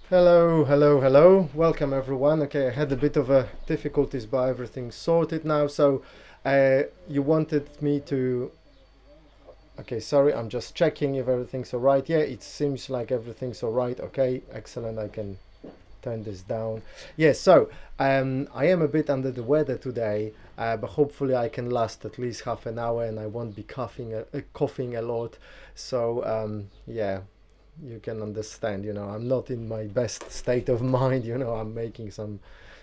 Hello, hello, hello. Welcome everyone. Okay, I had a bit of a difficulties, but everything's sorted now. So, you wanted me to. Okay, sorry, I'm just checking if everything's all right. Yeah, it seems like everything's all right. Okay, excellent. I can turn this down. Yes, so I am a bit under the weather today, but hopefully I can last at least half an hour and I won't be coughing a lot. So yeah, you can understand. I'm not in my best state of mind. I'm making some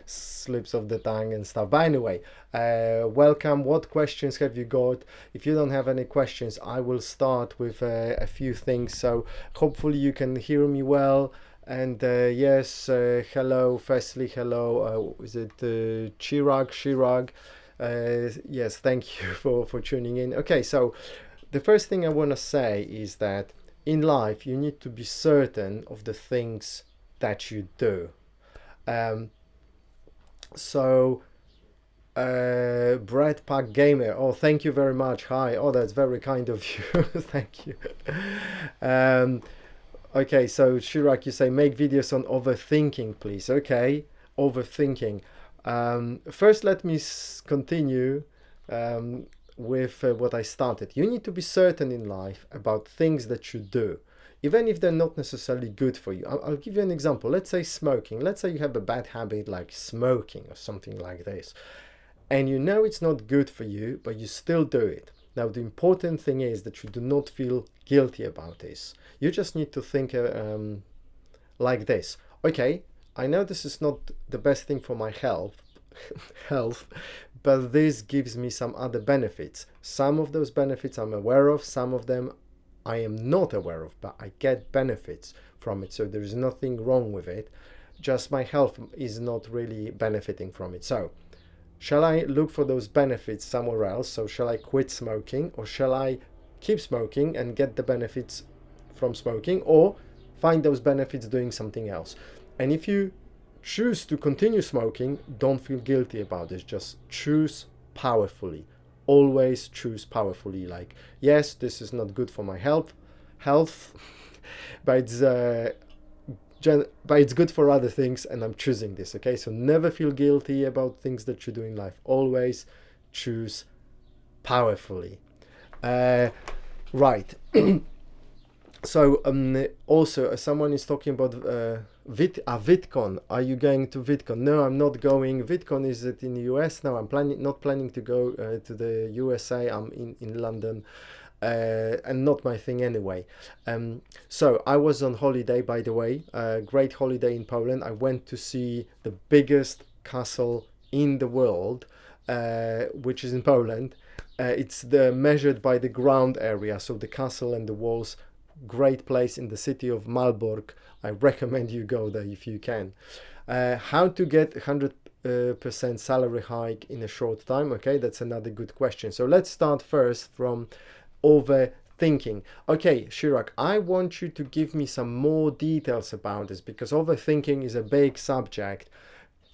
slips of the tongue and stuff. But anyway, welcome. What questions have you got? If you don't have any questions, I will start with a few things. So hopefully you can hear me well. And yes, hello, firstly, hello. Is it Chirag? Chirag? Yes, thank you for tuning in. Okay, so the first thing I want to say is that in life you need to be certain of the things that you do. Um, so, Brad Pack Gamer, oh, thank you very much. Hi, oh, that's very kind of you. Thank you. Um, okay, so Shirak, you say make videos on overthinking, please. Okay, overthinking. First, let me continue um, with what I started. You need to be certain in life about things that you do, even if they're not necessarily good for you. I'll give you an example. Let's say smoking. Let's say you have a bad habit like smoking or something like this, and you know it's not good for you, but you still do it. Now, the important thing is that you do not feel guilty about this. You just need to think like this. Okay, I know this is not the best thing for my health, but this gives me some other benefits. Some of those benefits I'm aware of, some of them I am not aware of, but I get benefits from it. So there is nothing wrong with it. Just my health is not really benefiting from it. So, shall I look for those benefits somewhere else? So, shall I quit smoking or shall I keep smoking and get the benefits from smoking or find those benefits doing something else? And if you choose to continue smoking, don't feel guilty about this. Just choose powerfully. Always choose powerfully. Like, yes, this is not good for my health, but it's good for other things, and I'm choosing this. Okay, so never feel guilty about things that you do in life. Always choose powerfully. Uh, right. So also someone is talking about VidCon. Are you going to VidCon? No, I'm not going. VidCon is it in the US? No, I'm not planning to go to the USA. I'm in London, and not my thing anyway. So I was on holiday, by the way, great holiday in Poland. I went to see the biggest castle in the world, which is in Poland. It's measured by the ground area, so the castle and the walls. Great place in the city of Malbork. I recommend you go there if you can. How to get 100% salary hike in a short time? Okay, that's another good question. So let's start first from overthinking. Okay, Shirak, I want you to give me some more details about this because overthinking is a big subject.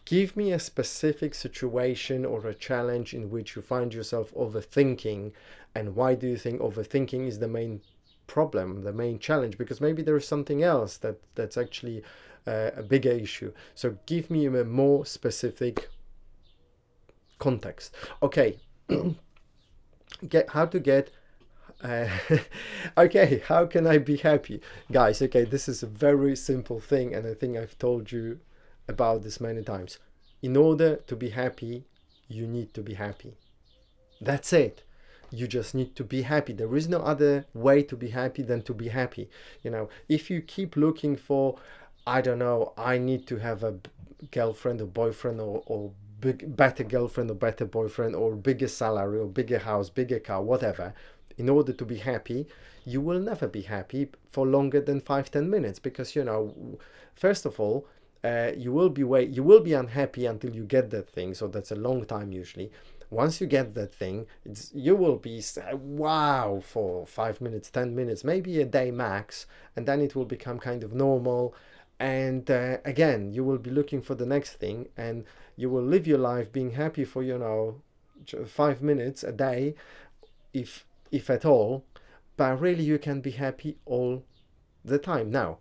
Give me a specific situation or a challenge in which you find yourself overthinking, and why do you think overthinking is the main problem, the main challenge? Because maybe there is something else that's actually a bigger issue. So give me a more specific context. Okay, how to get uh, okay, how can I be happy? Guys, okay, this is a very simple thing, and I think I've told you about this many times. In order to be happy, you need to be happy. That's it. You just need to be happy. There is no other way to be happy than to be happy. If you keep looking for, I don't know, I need to have a girlfriend or boyfriend or better girlfriend or better boyfriend or bigger salary or bigger house, bigger car, whatever, in order to be happy, you will never be happy for longer than 5-10 minutes because first of all, you will be unhappy until you get that thing. So that's a long time usually. Once you get that thing, you will be wow for 5 minutes, 10 minutes, maybe a day max, and then it will become kind of normal. And again, you will be looking for the next thing, and you will live your life being happy for 5 minutes a day, if at all. But really, you can be happy all the time. Now,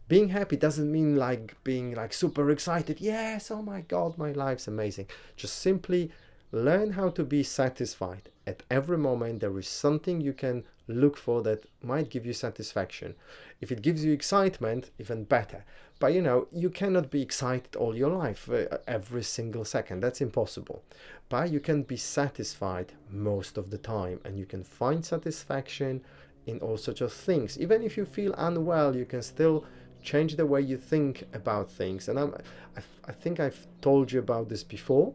Being happy doesn't mean like being like super excited. Yes, oh my God, my life's amazing. Just simply learn how to be satisfied. At every moment, there is something you can look for that might give you satisfaction. If it gives you excitement, even better. But you cannot be excited all your life, every single second. That's impossible. But you can be satisfied most of the time, and you can find satisfaction in all sorts of things. Even if you feel unwell, you can still change the way you think about things. And I think I've told you about this before,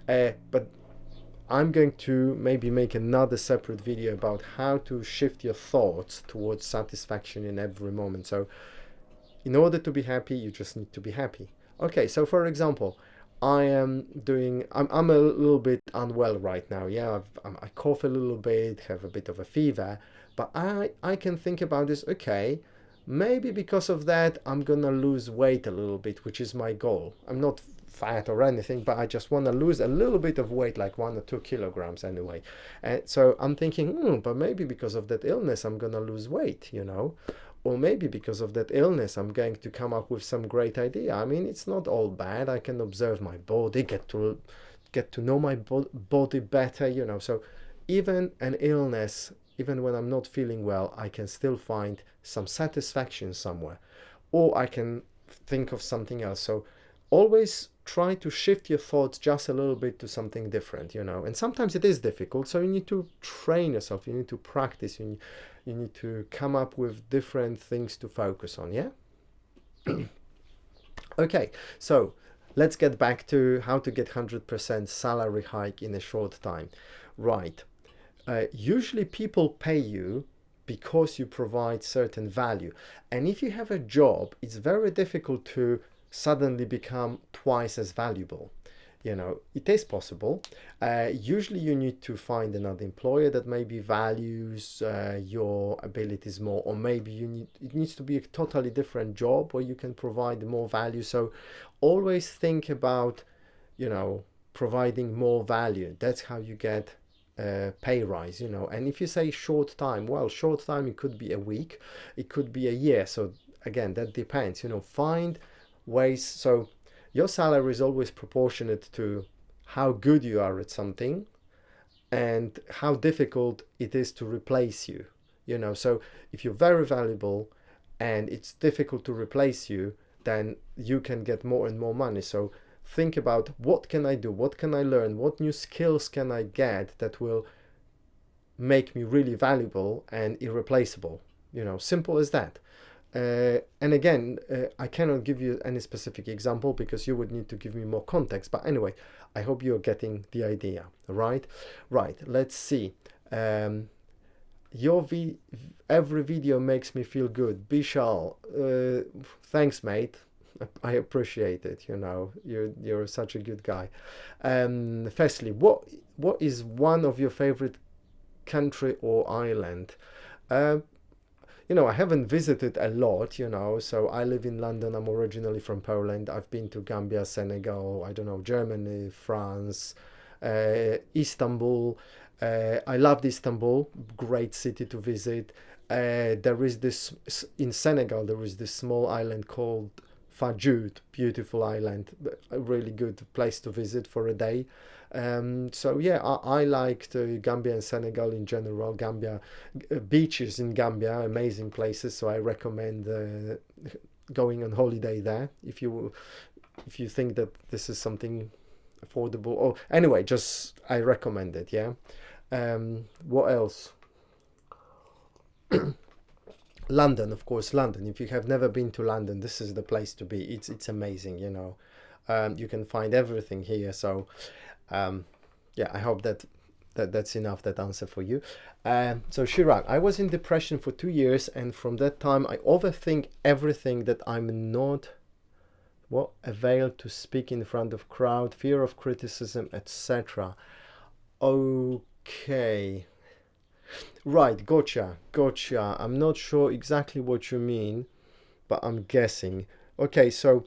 but I'm going to maybe make another separate video about how to shift your thoughts towards satisfaction in every moment. So in order to be happy, you just need to be happy. Okay, so for example, I'm a little bit unwell right now. Yeah, I cough a little bit, have a bit of a fever, but I can think about this. Okay, maybe because of that, I'm gonna lose weight a little bit, which is my goal. I'm not fat or anything, but I just want to lose a little bit of weight, like 1 or 2 kilograms anyway. And so I'm thinking, but maybe because of that illness, I'm gonna lose weight. Or maybe because of that illness, I'm going to come up with some great idea. I mean, it's not all bad. I can observe my body, get to know my body better. So even an illness, even when I'm not feeling well, I can still find some satisfaction somewhere, or I can think of something else. So always try to shift your thoughts just a little bit to something different. And sometimes it is difficult, so you need to train yourself, you need to practice, you need to come up with different things to focus on. Yeah. Okay, so let's get back to how to get 100% salary hike in a short time. Right. Usually people pay you because you provide certain value, and if you have a job, it's very difficult to suddenly become twice as valuable. It is possible. Usually you need to find another employer that maybe values your abilities more, or maybe it needs to be a totally different job where you can provide more value. So always think about providing more value. That's how you get pay rise. And if you say short time, well, short time, it could be a week, it could be a year. So again, that depends. Find ways. So your salary is always proportionate to how good you are at something and how difficult it is to replace you. So if you're very valuable and it's difficult to replace you, then you can get more and more money. So think about, what can I do, what can I learn, what new skills can I get that will make me really valuable and irreplaceable. Simple as that. And again, I cannot give you any specific example because you would need to give me more context. But anyway, I hope you're getting the idea, right? Right, let's see. Every video makes me feel good. Bishal, thanks, mate. I appreciate it. You're such a good guy. Firstly, what is one of your favorite country or island? I haven't visited a lot, so I live in London. I'm originally from Poland. I've been to Gambia, Senegal, I don't know, Germany, France, Istanbul. I loved Istanbul, great city to visit. In Senegal, there is this small island called Fadjoud, beautiful island, a really good place to visit for a day. So yeah, I liked Gambia and Senegal in general. Gambia, beaches in Gambia, amazing places. So I recommend going on holiday there if you think that this is something affordable. Or anyway, just I recommend it. Yeah. What else? London, of course, London. If you have never been to London, this is the place to be. It's amazing. You can find everything here. So yeah, I hope that's enough, that answer for you. So Chirag, I was in depression for 2 years, and from that time I overthink everything, that I'm not avail to speak in front of crowd, fear of criticism, etc. Okay, right, gotcha. I'm not sure exactly what you mean, but I'm guessing. Okay, so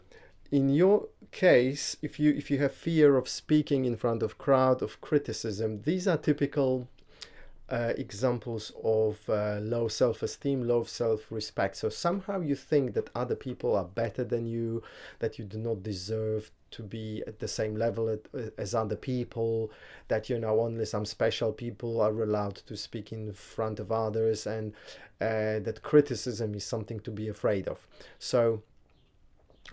in your case, if you have fear of speaking in front of crowd, of criticism, these are typical examples of low self-esteem, low self-respect. So somehow you think that other people are better than you, that you do not deserve to be at the same level as other people, that only some special people are allowed to speak in front of others, and that criticism is something to be afraid of. So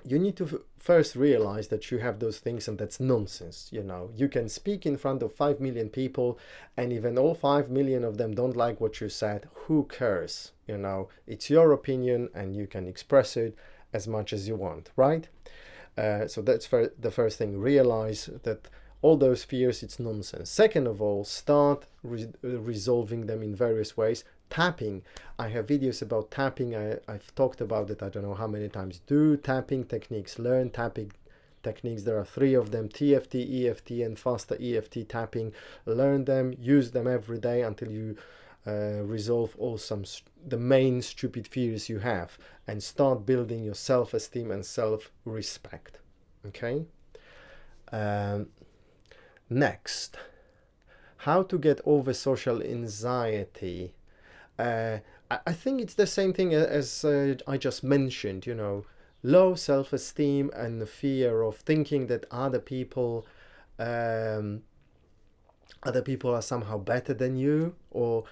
you need to first realize that you have those things, and that's nonsense. You can speak in front of 5 million people, and even all 5 million of them don't like what you said, who cares? It's your opinion, and you can express it as much as you want, right? So that's the first thing. Realize that all those fears, it's nonsense. Second of all, start resolving them in various ways. Tapping. I have videos about tapping. I've talked about it I don't know how many times. Do tapping techniques. Learn tapping techniques. There are 3 of them: TFT, EFT, and faster EFT tapping. Learn them. Use them every day until you resolve the main stupid fears you have, and start building your self-esteem and self-respect. Okay. Next, how to get over social anxiety. I think it's the same thing as I just mentioned. Low self-esteem and the fear of thinking that other people are somehow better than you, or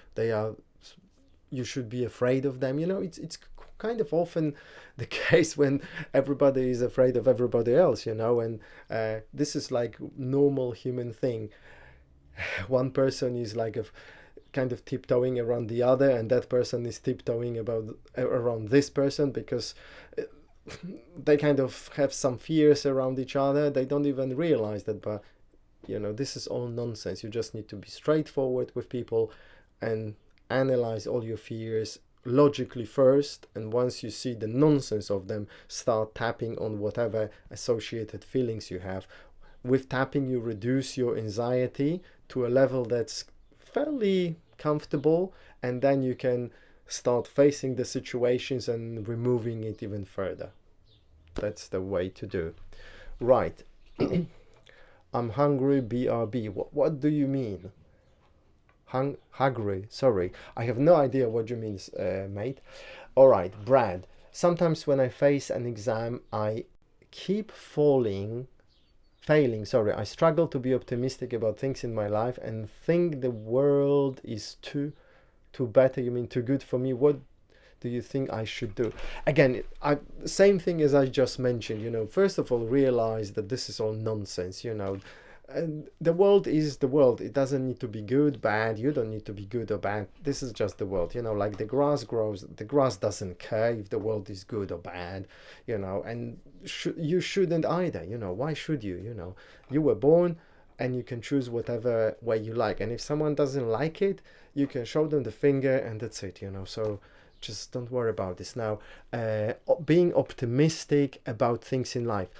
you should be afraid of them. It's kind of often the case when everybody is afraid of everybody else, and this is like normal human thing. One person is like kind of tiptoeing around the other, and that person is tiptoeing around this person, because they kind of have some fears around each other. They don't even realize that, but this is all nonsense. You just need to be straightforward with people and analyze all your fears logically first, and once you see the nonsense of them, start tapping on whatever associated feelings you have. With tapping, you reduce your anxiety to a level that's fairly comfortable, and then you can start facing the situations and removing it even further. That's the way to do. Right. I'm hungry, BRB. What do you mean? Hungry, sorry. I have no idea what you mean, mate. All right, Brad. Sometimes when I face an exam, I keep failing. I struggle to be optimistic about things in my life and think the world is too better. You mean too good for me? What do you think I should do? Again, same thing as I just mentioned. First of all, realize that this is all nonsense. And the world is the world. It doesn't need to be good, bad. You don't need to be good or bad. This is just the world. Like the grass grows. The grass doesn't care if the world is good or bad. And you shouldn't either. Why should you? You were born, and you can choose whatever way you like. And if someone doesn't like it, you can show them the finger, and that's it. So just don't worry about this. Now, being optimistic about things in life.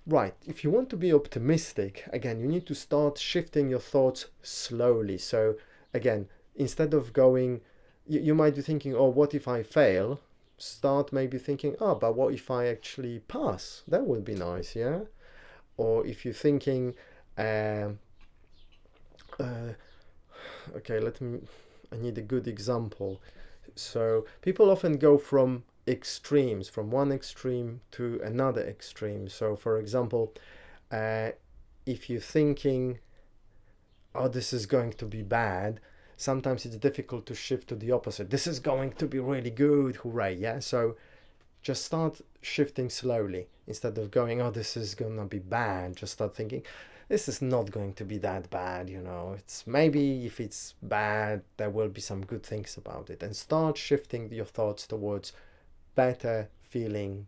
Right, if you want to be optimistic, again, you need to start shifting your thoughts slowly. So again, instead of going, you might be thinking, oh, what if I fail? Start maybe thinking, oh, but what if I actually pass? That would be nice, yeah? Or if you're thinking, okay, I need a good example. So people often go from extremes, from one extreme to another extreme. So for example, if you're thinking, oh, this is going to be bad, sometimes it's difficult to shift to the opposite. This is going to be really good, hooray, yeah? So just start shifting slowly. Instead of going, oh, this is gonna be bad, just start thinking, this is not going to be that bad. It's maybe if it's bad, there will be some good things about it. And start shifting your thoughts towards better feeling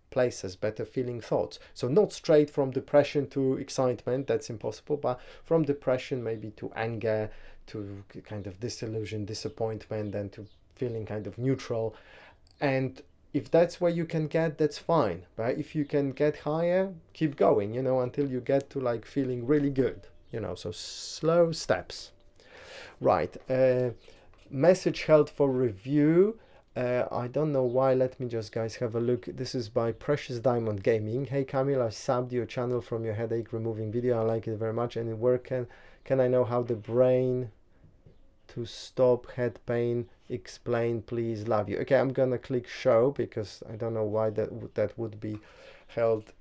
places, better feeling thoughts. So not straight from depression to excitement, that's impossible, but from depression maybe to anger, to kind of disillusion, disappointment, and to feeling kind of neutral. And if that's where you can get, that's fine. But if you can get higher, keep going, until you get to like feeling really good, so slow steps. Right. Message held for review. I don't know why. Let me just, guys, have a look. This is by Precious Diamond Gaming. Hey Camille, I subbed your channel from your headache removing video. I like it very much. And where can I know how the brain to stop head pain. Explain, please. Love you. Okay, I'm gonna click show because I don't know why that would be held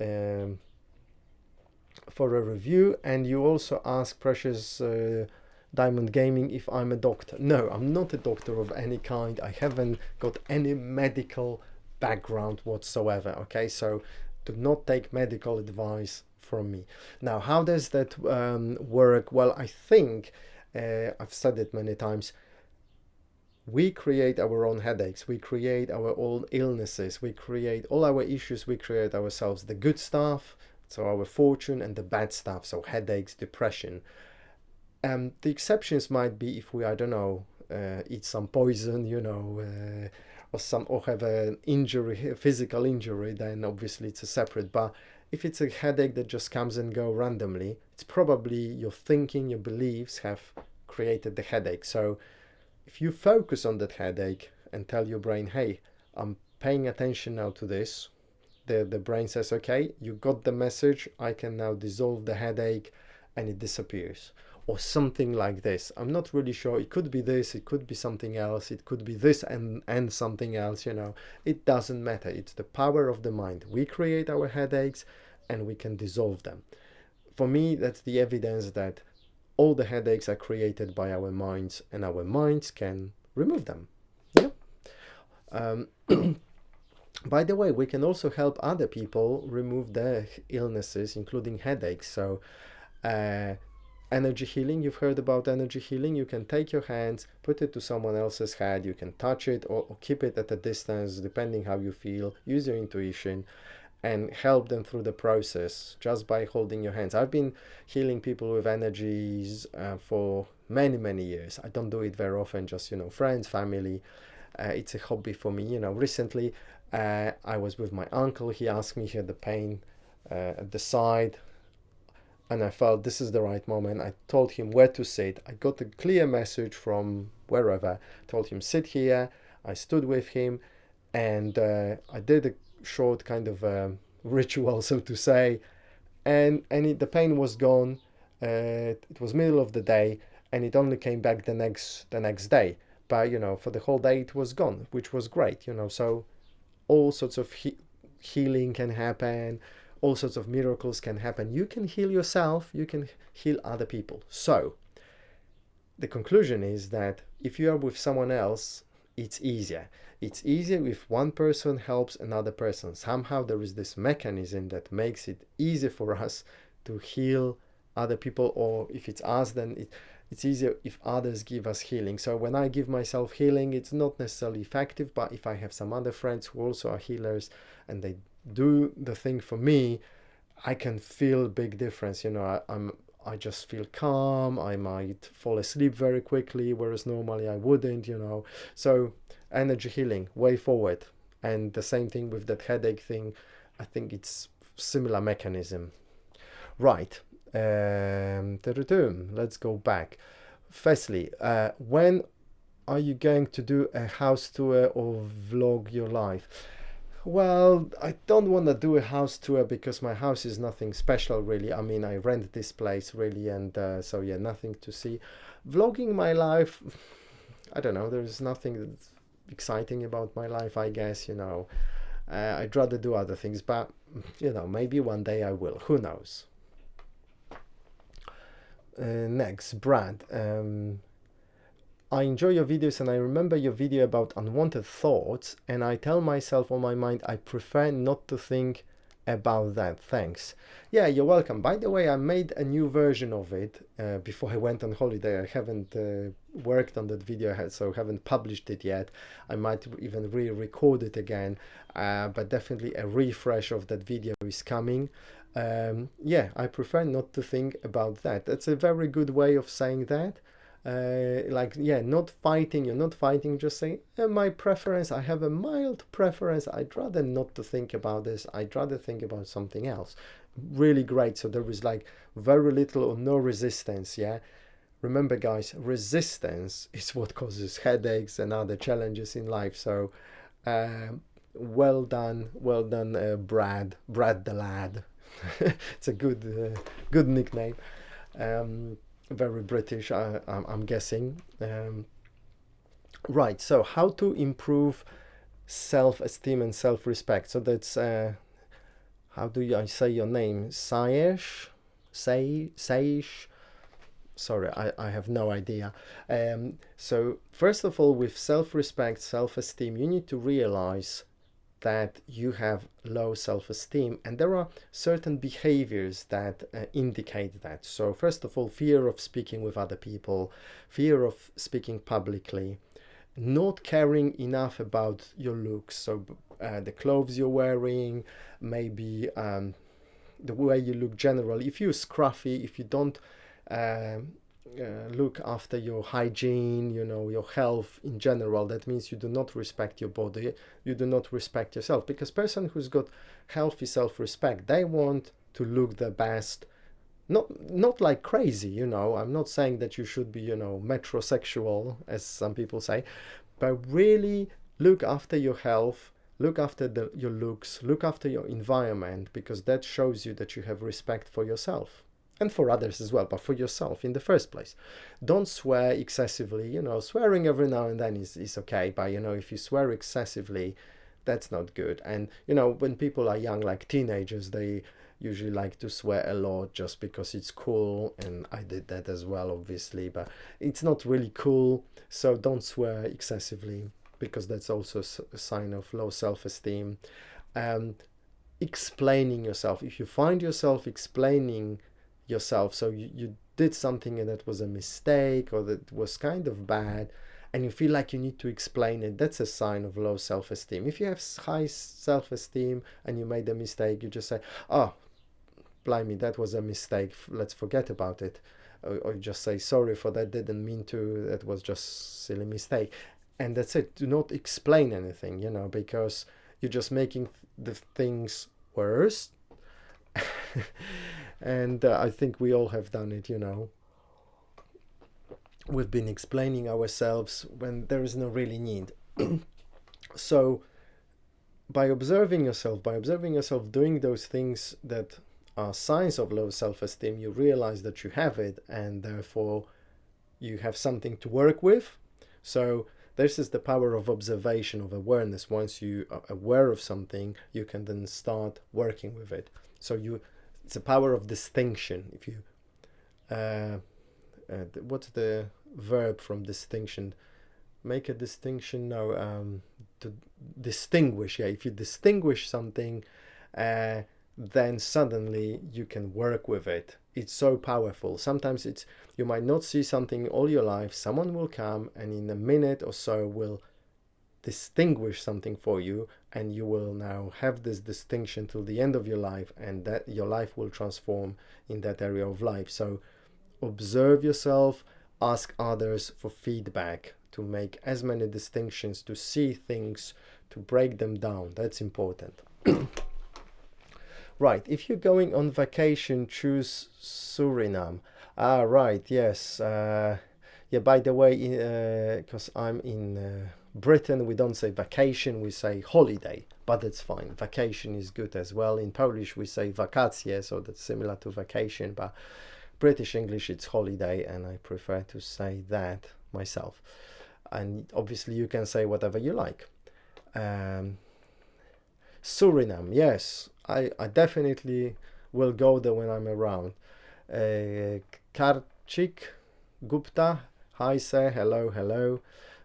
for a review. And you also ask Precious Diamond Gaming if I'm a doctor. No, I'm not a doctor of any kind. I haven't got any medical background whatsoever. Okay, so do not take medical advice from me. Now, how does that work? Well, I think I've said it many times. We create our own headaches, we create our own illnesses, we create all our issues, we create ourselves. The good stuff, so our fortune, and the bad stuff, so headaches, depression. The exceptions might be if we, I don't know, eat some poison, or have an injury, a physical injury, then obviously it's a separate. But if it's a headache that just comes and go randomly, it's probably your thinking, your beliefs have created the headache. So if you focus on that headache and tell your brain, hey, I'm paying attention now to this, the brain says, okay, you got the message, I can now dissolve the headache, and it disappears. Or something like this. I'm not really sure. It could be this, it could be something else, it could be this and something else, It doesn't matter. It's the power of the mind. We create our headaches and we can dissolve them. For me, that's the evidence that all the headaches are created by our minds, and our minds can remove them. Yeah. By the way, we can also help other people remove their illnesses, including headaches. So, energy healing, you've heard about energy healing. You can take your hands, put it to someone else's head, you can touch it or keep it at a distance, depending how you feel. Use your intuition and help them through the process just by holding your hands. I've been healing people with energies for many years. I don't do it very often, just friends, family. It's a hobby for me. Recently I was with my uncle. He asked me, he had the pain at the side, and I felt this is the right moment. I told him where to sit. I got a clear message from wherever. I told him, sit here. I stood with him, and I did a short kind of ritual, so to say, and the pain was gone. It was middle of the day, and it only came back the next day. But for the whole day it was gone, which was great. So all sorts of healing can happen. All sorts of miracles can happen. You can heal yourself, you can heal other people. So the conclusion is that if you are with someone else, it's easier. It's easier if one person helps another person. Somehow there is this mechanism that makes it easier for us to heal other people, or if it's us, then it's easier if others give us healing. So when I give myself healing, it's not necessarily effective, but if I have some other friends who also are healers and they do the thing for me, I can feel a big difference. I just feel calm. I might fall asleep very quickly, whereas normally I wouldn't. So energy healing, way forward. And the same thing with that headache thing. I think it's similar mechanism. Right. Let's go back. Firstly, when are you going to do a house tour or vlog your life? Well, I don't want to do a house tour because my house is nothing special, really. I mean, I rent this place, really, and so yeah, nothing to see. Vlogging my life, I don't know, there's nothing exciting about my life, I guess, I'd rather do other things, but, maybe one day I will. Who knows? Next, Brad. I enjoy your videos, and I remember your video about unwanted thoughts, and I tell myself on my mind I prefer not to think about that. Thanks. Yeah, you're welcome. By the way, I made a new version of it before I went on holiday. I haven't worked on that video, so haven't published it yet. I might even re-record it again, but definitely a refresh of that video is coming. Yeah, I prefer not to think about that. That's a very good way of saying that. Not fighting, you're not fighting, just saying, my preference, I have a mild preference, I'd rather not to think about this, I'd rather think about something else. Really great. So there is very little or no resistance. Yeah, remember guys, resistance is what causes headaches and other challenges in life. So well done, Brad the lad. It's a good nickname. very British, I'm guessing. Right, so how to improve self-esteem and self-respect. So that's how do I say your name? Saish? Sorry, I have no idea. So first of all, with self-respect, self-esteem, you need to realize that you have low self-esteem, and there are certain behaviors that indicate that. So first of all, fear of speaking with other people, fear of speaking publicly, not caring enough about your looks. So the clothes you're wearing, maybe the way you look generally. If you're scruffy, if you don't uh, look after your hygiene, you know, your health in general, that means you do not respect your body, you do not respect yourself. Because person who's got healthy self-respect, they want to look the best, not like crazy, you know. I'm not saying that you should be, you know, metrosexual, as some people say, but really look after your health, look after your looks, look after your environment, because that shows you that you have respect for yourself and for others as well, but for yourself in the first place. Don't swear excessively. You know, swearing every now and then is okay, but you know, if you swear excessively, that's not good. And you know, when people are young, like teenagers, they usually like to swear a lot just because it's cool, and I did that as well, obviously, but it's not really cool. So don't swear excessively, because that's also a sign of low self-esteem. um, Explaining yourself, if you find yourself explaining yourself, so you did something and that was a mistake or that was kind of bad, and you feel like you need to explain it, that's a sign of low self-esteem. If you have high self-esteem and you made a mistake, you just say, oh, blimey, that was a mistake, let's forget about it. Or you just say, sorry for that, didn't mean to, that was just silly mistake. And that's it. Do not explain anything, you know, because you're just making the things worse. And I think we all have done it, you know. We've been explaining ourselves when there is no really need. So by observing yourself doing those things that are signs of low self-esteem, you realize that you have it, and therefore you have something to work with. So this is the power of observation, of awareness. Once you are aware of something, you can then start working with it. So it's a power of distinction. If you what's the verb from distinction? Make a distinction. No, to distinguish. Yeah, if you distinguish something, then suddenly you can work with it. It's so powerful. Sometimes you might not see something all your life. Someone will come and in a minute or so will distinguish something for you, and you will now have this distinction till the end of your life, and that your life will transform in that area of life. So observe yourself, ask others for feedback, to make as many distinctions, to see things, to break them down. That's important. Right, if you're going on vacation, choose Suriname. Ah, right, yes. Yeah, by the way, because I'm in Britain, we don't say vacation, we say holiday, but that's fine. Vacation is good as well. In Polish, we say wakacje, so that's similar to vacation, but British English, it's holiday, and I prefer to say that myself. And obviously, you can say whatever you like. Suriname, yes, I definitely will go there when I'm around. Karchik Gupta, hi sir, hello.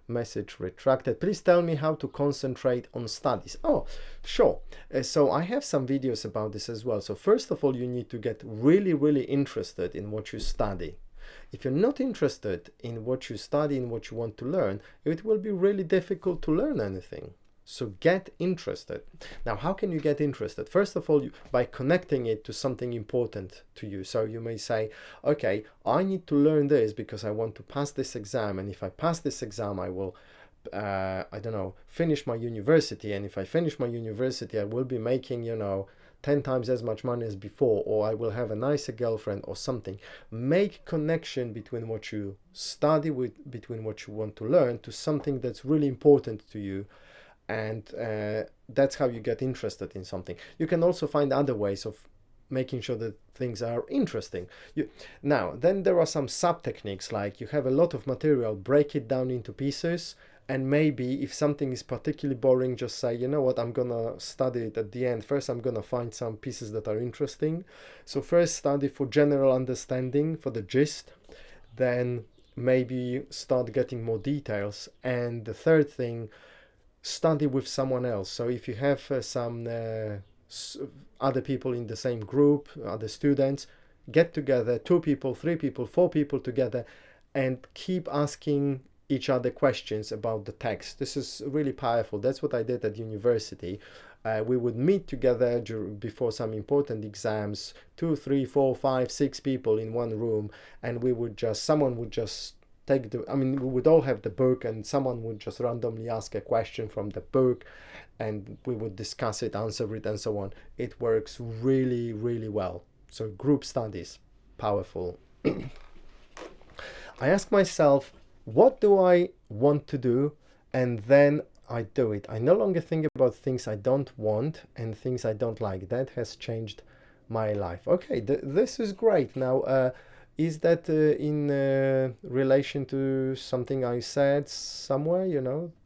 Message retracted. Please tell me how to concentrate on studies. Oh, sure. So I have some videos about this as well. So first of all, you need to get really interested in what you study. If you're not interested in what you study and what you want to learn, it will be really difficult to learn anything. So get interested. Now, how can you get interested? First of all, by connecting it to something important to you. So you may say, okay, I need to learn this because I want to pass this exam. And if I pass this exam, I will, I don't know, finish my university. And if I finish my university, I will be making, 10 times as much money as before, or I will have a nicer girlfriend or something. Make connection between what you study between what you want to learn to something that's really important to you. And that's how you get interested in something. You can also find other ways of making sure that things are interesting. Now, then there are some sub techniques, like you have a lot of material, break it down into pieces, and maybe if something is particularly boring, just say, you know what, I'm gonna study it at the end. First, I'm gonna find some pieces that are interesting. So first study for general understanding, for the gist, then maybe start getting more details. And the third thing, study with someone else. So if you have some other people in the same group, other students, get together, 2 people, 3 people, 4 people together, and keep asking each other questions about the text. This is really powerful. That's what I did at university. We would meet together before some important exams, 2, 3, 4, 5, 6 people in one room, and someone would just we would all have the book, and someone would just randomly ask a question from the book, and we would discuss it, answer it, and so on. It works really, really well. So group studies, powerful. I ask myself, what do I want to do? And then I do it. I no longer think about things I don't want and things I don't like. That has changed my life. Okay, this is great. Now, is that in relation to something I said somewhere?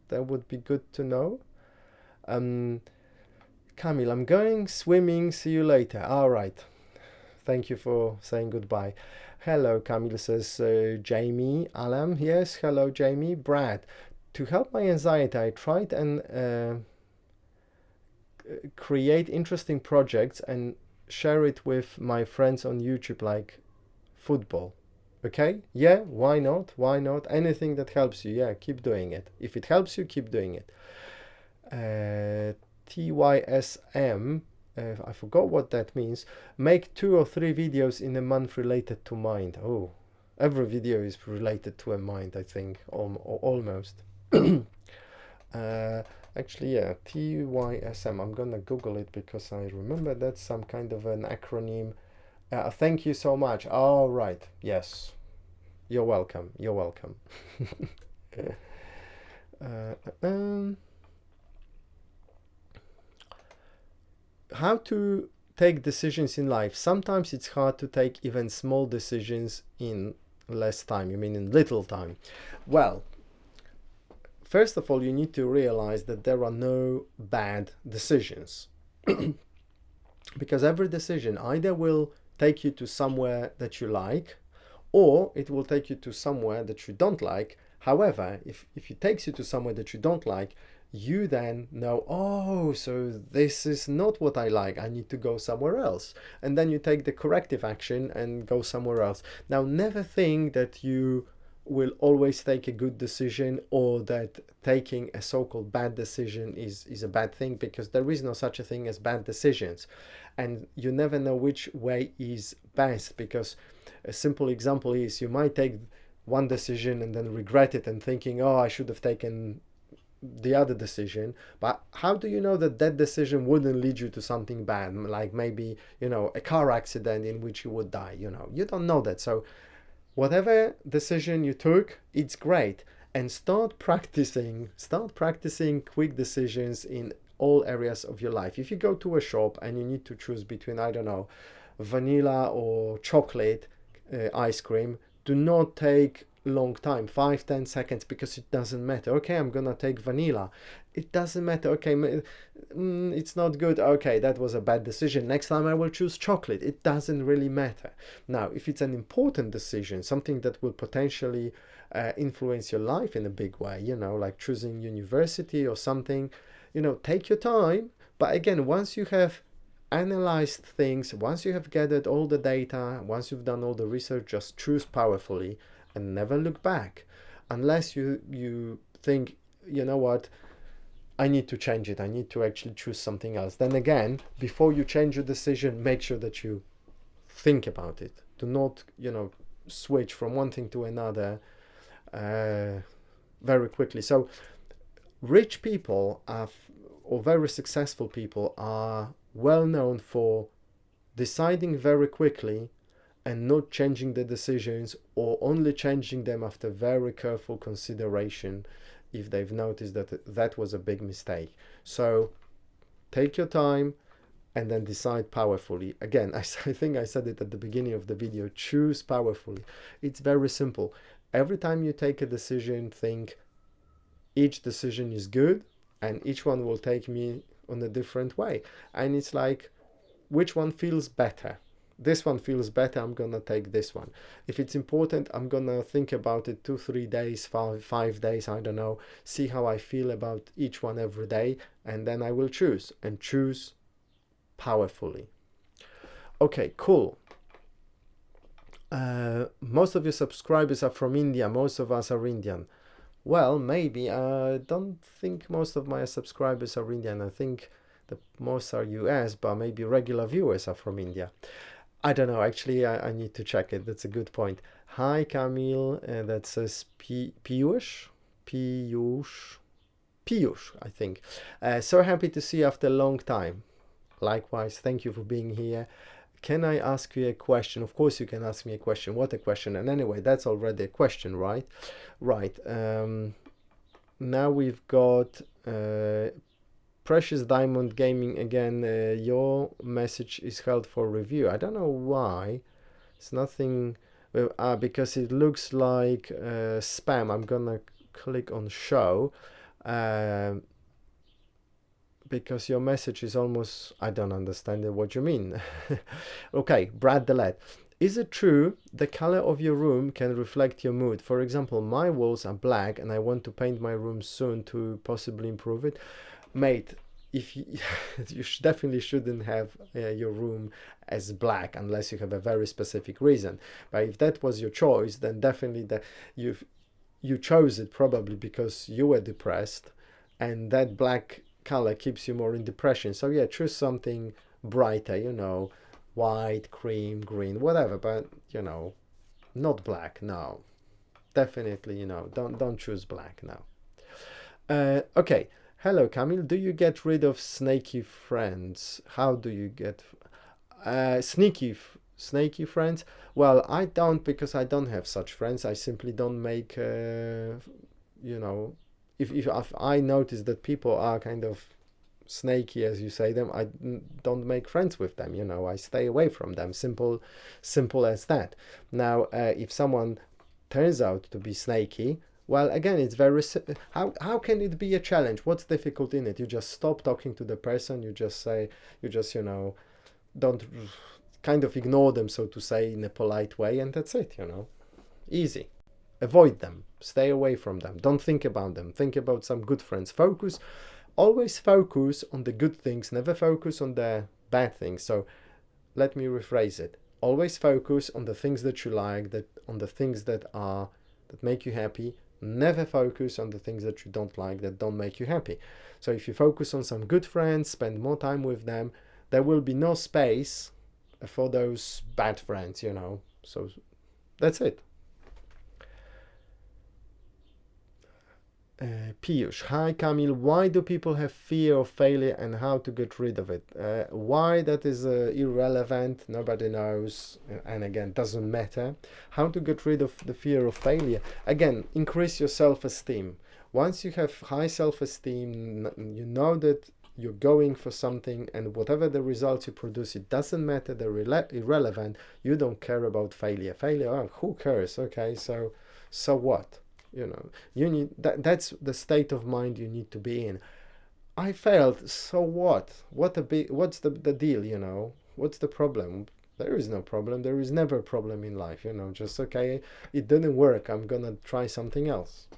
That would be good to know. Camille, I'm going swimming. See you later. All right. Thank you for saying goodbye. Hello, Camille, says Jamie. Alam, yes. Hello, Jamie. Brad, to help my anxiety, I tried and create interesting projects and share it with my friends on YouTube, like football. Okay, yeah, why not? Anything that helps you, yeah, keep doing it. If it helps you, keep doing it. TYSM, I forgot what that means. Make 2 or 3 videos in a month related to mind. Oh, every video is related to a mind, I think, almost. Actually, yeah, TYSM. I'm gonna Google it because I remember that's some kind of an acronym. Thank you so much. All right. Yes. You're welcome. How to take decisions in life. Sometimes it's hard to take even small decisions in less time. You mean in little time? Well, first of all, you need to realize that there are no bad decisions. Because every decision either will take you to somewhere that you like, or it will take you to somewhere that you don't like. However, if it takes you to somewhere that you don't like, you then know, oh, so this is not what I like, I need to go somewhere else. And then you take the corrective action and go somewhere else. Now, never think that you will always take a good decision, or that taking a so-called bad decision is a bad thing, because there is no such a thing as bad decisions. And you never know which way is best, because a simple example is you might take one decision and then regret it and thinking, oh, I should have taken the other decision. But how do you know that that decision wouldn't lead you to something bad, like maybe, a car accident in which you would die? You don't know that. So whatever decision you took, it's great. And start practicing quick decisions in all areas of your life. If you go to a shop and you need to choose between, I don't know, vanilla or chocolate ice cream, do not take long time, 5-10 seconds, because it doesn't matter. Okay, I'm gonna take vanilla. It doesn't matter. Okay, it's not good. Okay, that was a bad decision. Next time I will choose chocolate. It doesn't really matter. Now, if it's an important decision, something that will potentially influence your life in a big way, like choosing university or something, take your time. But again, once you have analyzed things, once you have gathered all the data, once you've done all the research, just choose powerfully and never look back, unless you think, you know what, I need to change it, I need to actually choose something else. Then again, before you change your decision, make sure that you think about it. Do not, switch from one thing to another very quickly. So rich people or very successful people are well known for deciding very quickly and not changing the decisions, or only changing them after very careful consideration if they've noticed that that was a big mistake. So take your time, and then decide powerfully. Again, I think I said it at the beginning of the video, choose powerfully. It's very simple. Every time you take a decision, think each decision is good and each one will take me on a different way. And it's like, which one feels better? This one feels better, I'm gonna take this one. If it's important, I'm gonna think about it 2-3 days, 5 days, I don't know, see how I feel about each one every day, and then I will choose, and choose powerfully. Okay, cool. Most of your subscribers are from India, most of us are Indian. Well, maybe. I don't think most of my subscribers are Indian. I think the most are US, but maybe regular viewers are from India. I don't know. Actually, I need to check it. That's a good point. Hi, Camille. That says Piyush. Piyush. Piyush, I think. So happy to see you after a long time. Likewise, thank you for being here. Can I ask you a question? Of course you can ask me a question. What a question. And anyway, that's already a question, right? Right. Now we've got Precious Diamond Gaming again. Your message is held for review. I don't know why. It's nothing. Because it looks like spam. I'm gonna click on show. Because your message is almost, I don't understand what you mean. Okay, Brad Delet. Is it true the color of your room can reflect your mood? For example, my walls are black and I want to paint my room soon to possibly improve it. Mate, if you, you definitely shouldn't have your room as black unless you have a very specific reason. But if that was your choice, then definitely that you chose it probably because you were depressed, and that black color keeps you more in depression. So yeah, choose something brighter, you know, white, cream, green, whatever, but you know, not black. No, definitely, you know, don't choose black now. Okay. Hello, Camille. Do you get rid of snaky friends? How do you get snaky friends? Well, I don't, because I don't have such friends. I simply don't make you know, if I notice that people are kind of snaky, as you say them, I don't make friends with them. You know, I stay away from them. Simple as that. Now, if someone turns out to be snaky, well, again, it's very how can it be a challenge? What's difficult in it? You just stop talking to the person. You just say, you know, don't kind of ignore them, so to say, in a polite way, and that's it. You know, easy. Avoid them. Stay away from them. Don't think about them. Think about some good friends. Always focus on the good things. Never focus on the bad things. So let me rephrase it. Always focus on the things that you like, on the things that make you happy. Never focus on the things that you don't like, that don't make you happy. So if you focus on some good friends, spend more time with them, there will be no space for those bad friends, you know. So that's it. Piyush, hi Camille, why do people have fear of failure and how to get rid of it? Why, that is irrelevant, nobody knows, and again, doesn't matter. How to get rid of the fear of failure? Again, increase your self-esteem. Once you have high self-esteem, you know that you're going for something, and whatever the results you produce, it doesn't matter, they're irrelevant. You don't care about failure. Oh, who cares? Okay, so what? You know, you need that's the state of mind you need to be in. I failed, so what? What's the deal, you know? What's the problem? There is no problem. There is never a problem in life, you know. Just okay, it didn't work, I'm gonna try something else.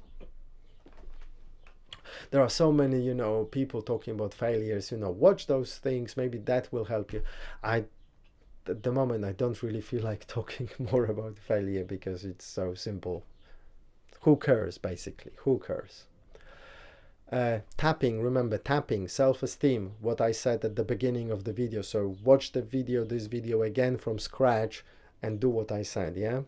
There are so many, you know, people talking about failures, you know. Watch those things, maybe that will help you. At the moment, I don't really feel like talking more about failure because it's so simple. Who cares, basically? Who cares? Tapping, remember, tapping, self-esteem, what I said at the beginning of the video. So watch this video again from scratch and do what I said, yeah?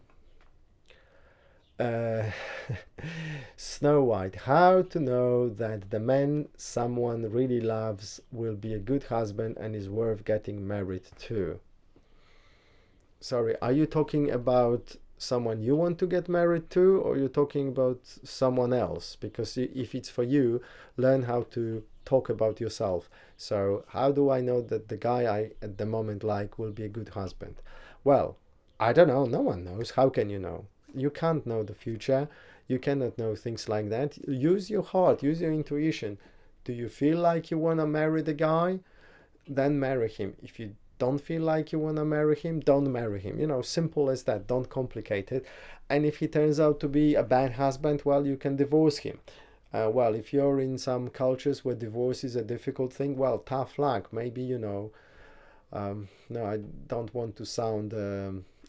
Snow White, how to know that the man someone really loves will be a good husband and is worth getting married to? Sorry, are you talking about someone you want to get married to, or you're talking about someone else? Because if it's for you, learn how to talk about yourself. So how do I know that the guy I at the moment like will be a good husband? Well, I don't know. No one knows. How can you know? You can't know the future. You cannot know things like that. Use your heart, use your intuition. Do you feel like you want to marry the guy? Then marry him. If you don't feel like you want to marry him, don't marry him. Simple as that. Don't complicate it. And if he turns out to be a bad husband, well, you can divorce him. Well, if you're in some cultures where divorce is a difficult thing, well, tough luck. Maybe, no, I don't want to sound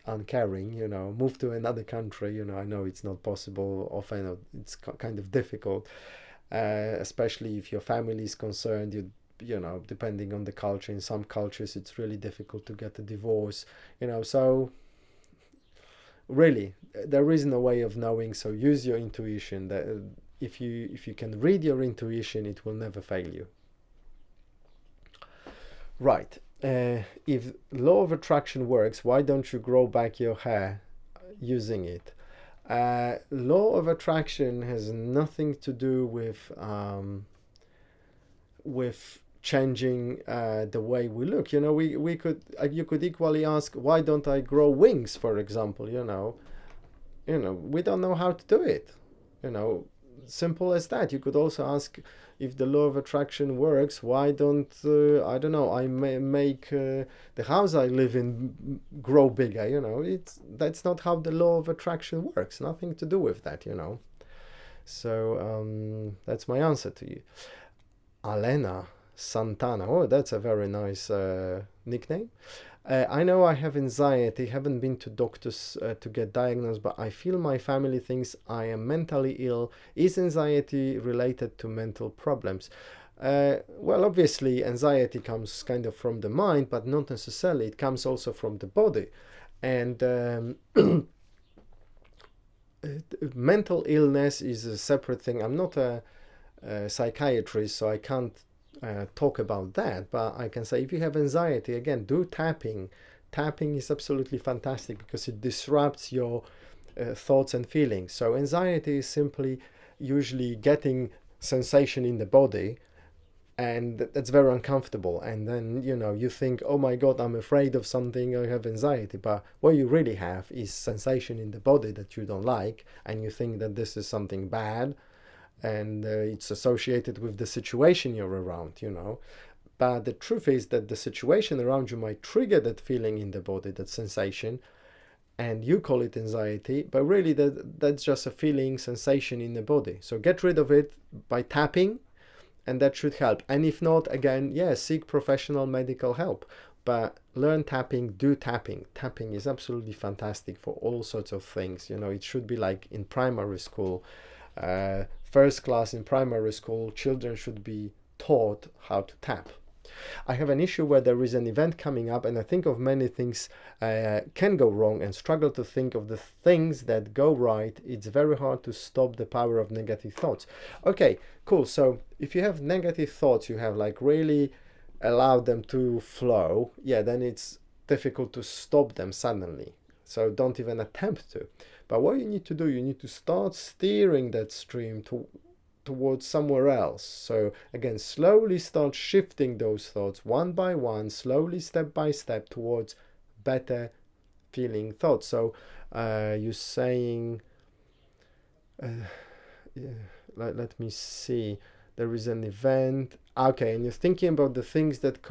uncaring, move to another country. I know it's not possible. Often it's kind of difficult, especially if your family is concerned. Depending on the culture, in some cultures it's really difficult to get a divorce. So really, there is no way of knowing. So use your intuition. That if you can read your intuition, it will never fail you. Right. If law of attraction works, why don't you grow back your hair using it? Law of attraction has nothing to do with changing the way we look. We could you could equally ask, why don't I grow wings, for example? We don't know how to do it. Simple as that. You could also ask, if the law of attraction works, why don't I don't know, I make the house I live in grow bigger? That's not how the law of attraction works. Nothing to do with that. So that's my answer to you. Alena Santana. Oh, that's a very nice nickname. I know I have anxiety, haven't been to doctors to get diagnosed, but I feel my family thinks I am mentally ill. Is anxiety related to mental problems? Well, obviously, anxiety comes kind of from the mind, but not necessarily. It comes also from the body. And mental illness is a separate thing. I'm not a psychiatrist, so I can't talk about that, but I can say, if you have anxiety, again, do tapping. Tapping is absolutely fantastic because it disrupts your thoughts and feelings. So anxiety is simply usually getting sensation in the body, and that's very uncomfortable, and then you think, oh my god, I'm afraid of something, I have anxiety. But what you really have is sensation in the body that you don't like, and you think that this is something bad, and it's associated with the situation you're around. But the truth is that the situation around you might trigger that feeling in the body, that sensation, and you call it anxiety, but really that's just a feeling, sensation in the body. So get rid of it by tapping, and that should help. And if not, again, seek professional medical help. But learn tapping, do tapping. Tapping is absolutely fantastic for all sorts of things. It should be like in primary school. First class in primary school, children should be taught how to tap. I have an issue where there is an event coming up, and I think of many things can go wrong, and struggle to think of the things that go right. It's very hard to stop the power of negative thoughts. Okay, cool. So if you have negative thoughts, you have really allowed them to flow, then it's difficult to stop them suddenly. So don't even attempt to. But what you need to do, you need to start steering that stream towards somewhere else. So again, slowly start shifting those thoughts one by one, slowly, step by step, towards better feeling thoughts. So you're saying, let me see, there is an event. Okay, and you're thinking about the things that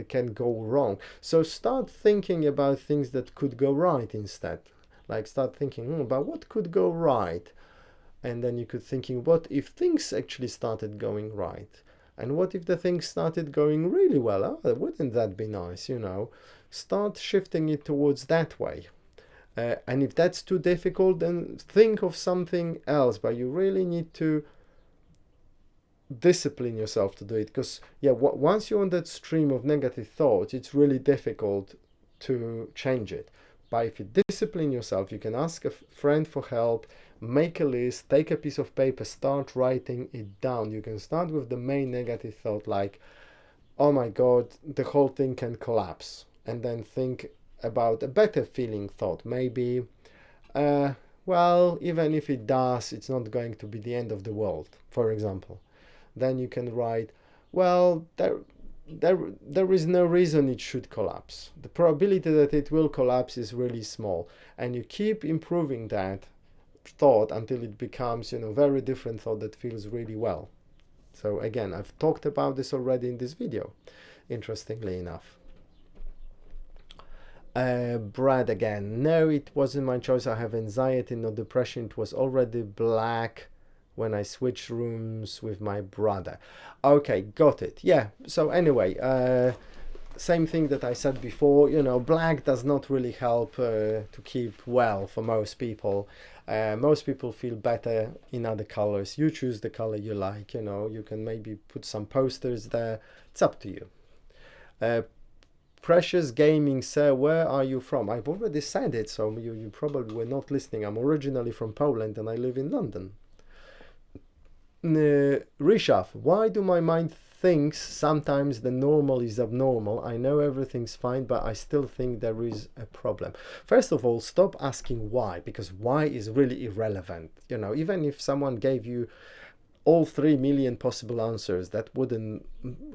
can go wrong. So start thinking about things that could go right instead. Like start thinking about what could go right. And then you could thinking, what if things actually started going right? And what if the things started going really well? Oh, wouldn't that be nice? Start shifting it towards that way. And if that's too difficult, then think of something else. But you really need to discipline yourself to do it, because once you're on that stream of negative thoughts, it's really difficult to change it. But if you discipline yourself, you can ask a friend for help, make a list, take a piece of paper, start writing it down. You can start with the main negative thought, like, oh my god, the whole thing can collapse, and then think about a better feeling thought. Maybe Well, even if it does, it's not going to be the end of the world, for example. Then you can write, well, there is no reason it should collapse. The probability that it will collapse is really small, and you keep improving that thought until it becomes, very different thought that feels really well. So again, I've talked about this already in this video, interestingly enough. Brad again. No, it wasn't my choice. I have anxiety, not depression. It was already black when I switched rooms with my brother. Okay, got it. Yeah. So anyway, same thing that I said before. Black does not really help to keep well for most people. Most people feel better in other colors. You choose the color you like. You can maybe put some posters there. It's up to you. Precious Gaming, sir, where are you from? I've already said it, so you probably were not listening. I'm originally from Poland and I live in London. Rishaf, why do my mind thinks sometimes the normal is abnormal? I know everything's fine, but I still think there is a problem. First of all, stop asking why, because why is really irrelevant. Even if someone gave you all 3 million possible answers, that wouldn't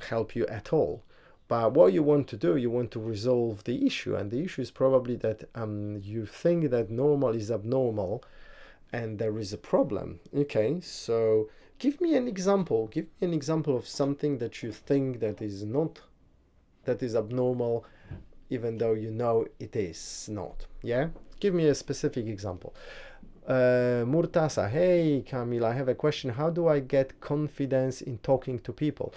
help you at all. But what you want to do, you want to resolve the issue, and the issue is probably that you think that normal is abnormal and there is a problem. Okay, so give me an example. Give me an example of something that you think that is abnormal, even though you know it is not. Yeah, give me a specific example. Murtasa, hey Kamil, I have a question. How do I get confidence in talking to people?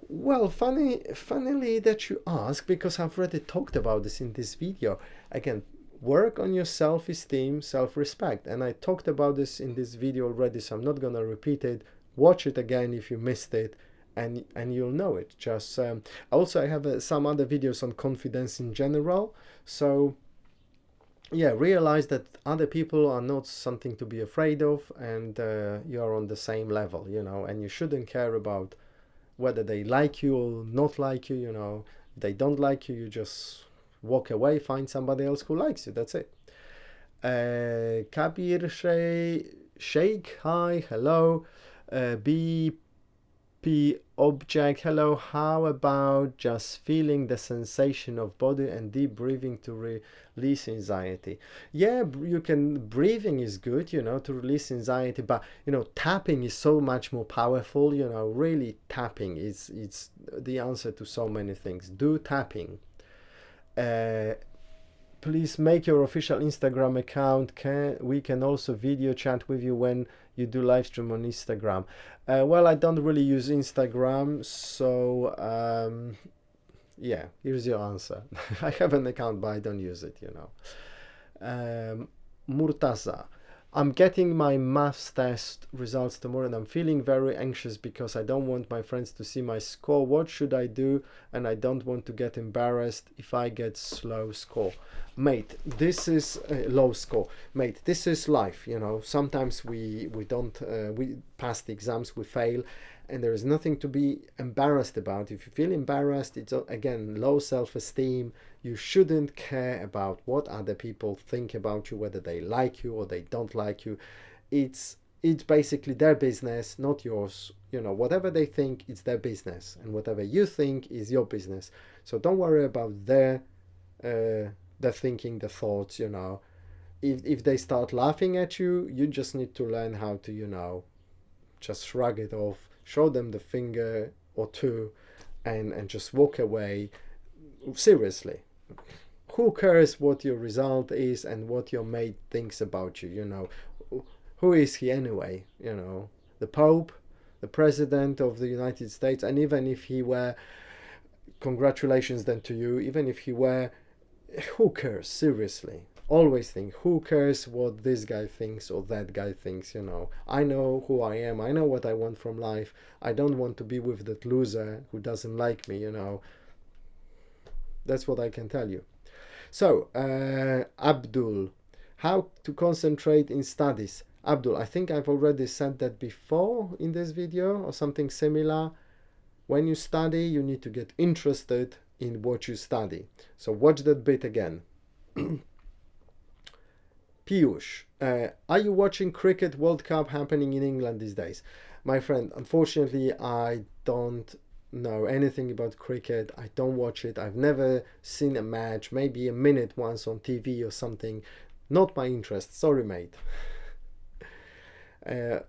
Well, funnily that you ask, because I've already talked about this in this video. Again, work on your self-esteem, self-respect, and I talked about this in this video already, so I'm not gonna repeat it. Watch it again if you missed it, and you'll know it. Just also I have some other videos on confidence in general. So yeah, realize that other people are not something to be afraid of, and you are on the same level, and you shouldn't care about whether they like you or not like you. If they don't like you, you just walk away, find somebody else who likes you. That's it. Kabir Sheikh, hi, hello. BP Object, hello. How about just feeling the sensation of body and deep breathing to release anxiety? Yeah, you can. Breathing is good, to release anxiety, but tapping is so much more powerful. Really, tapping is it's the answer to so many things. Do tapping. Please make your official Instagram account. We can also video chat with you when you do live stream on Instagram. Well, I don't really use Instagram, so yeah, here's your answer. I have an account, but I don't use it. Murtaza, I'm getting my maths test results tomorrow and I'm feeling very anxious because I don't want my friends to see my score. What should I do? And I don't want to get embarrassed if I get slow score. Mate, this is a low score. Mate, this is life. Sometimes we don't we pass the exams, we fail, and there is nothing to be embarrassed about. If you feel embarrassed, it's again low self-esteem. You shouldn't care about what other people think about you, whether they like you or they don't like you. It's basically their business, not yours. Whatever they think, it's their business, and whatever you think is your business. So don't worry about their thinking, the thoughts. If they start laughing at you, you just need to learn how to just shrug it off, show them the finger or two, and just walk away. Seriously, who cares what your result is and what your mate thinks about you? Who is he anyway? The Pope, the President of the United States, and even if he were, congratulations then to you. Even if he were, who cares? Seriously, always think, who cares what this guy thinks or that guy thinks? I know who I am. I know what I want from life. I don't want to be with that loser who doesn't like me. That's what I can tell you. So, Abdul, how to concentrate in studies? Abdul, I think I've already said that before in this video or something similar. When you study, you need to get interested in what you study. So watch that bit again. Piyush, are you watching Cricket World Cup happening in England these days? My friend, unfortunately, I don't know anything about cricket. I don't watch it. I've never seen a match, maybe a minute once on TV or something. Not my interest. Sorry, mate. Uh,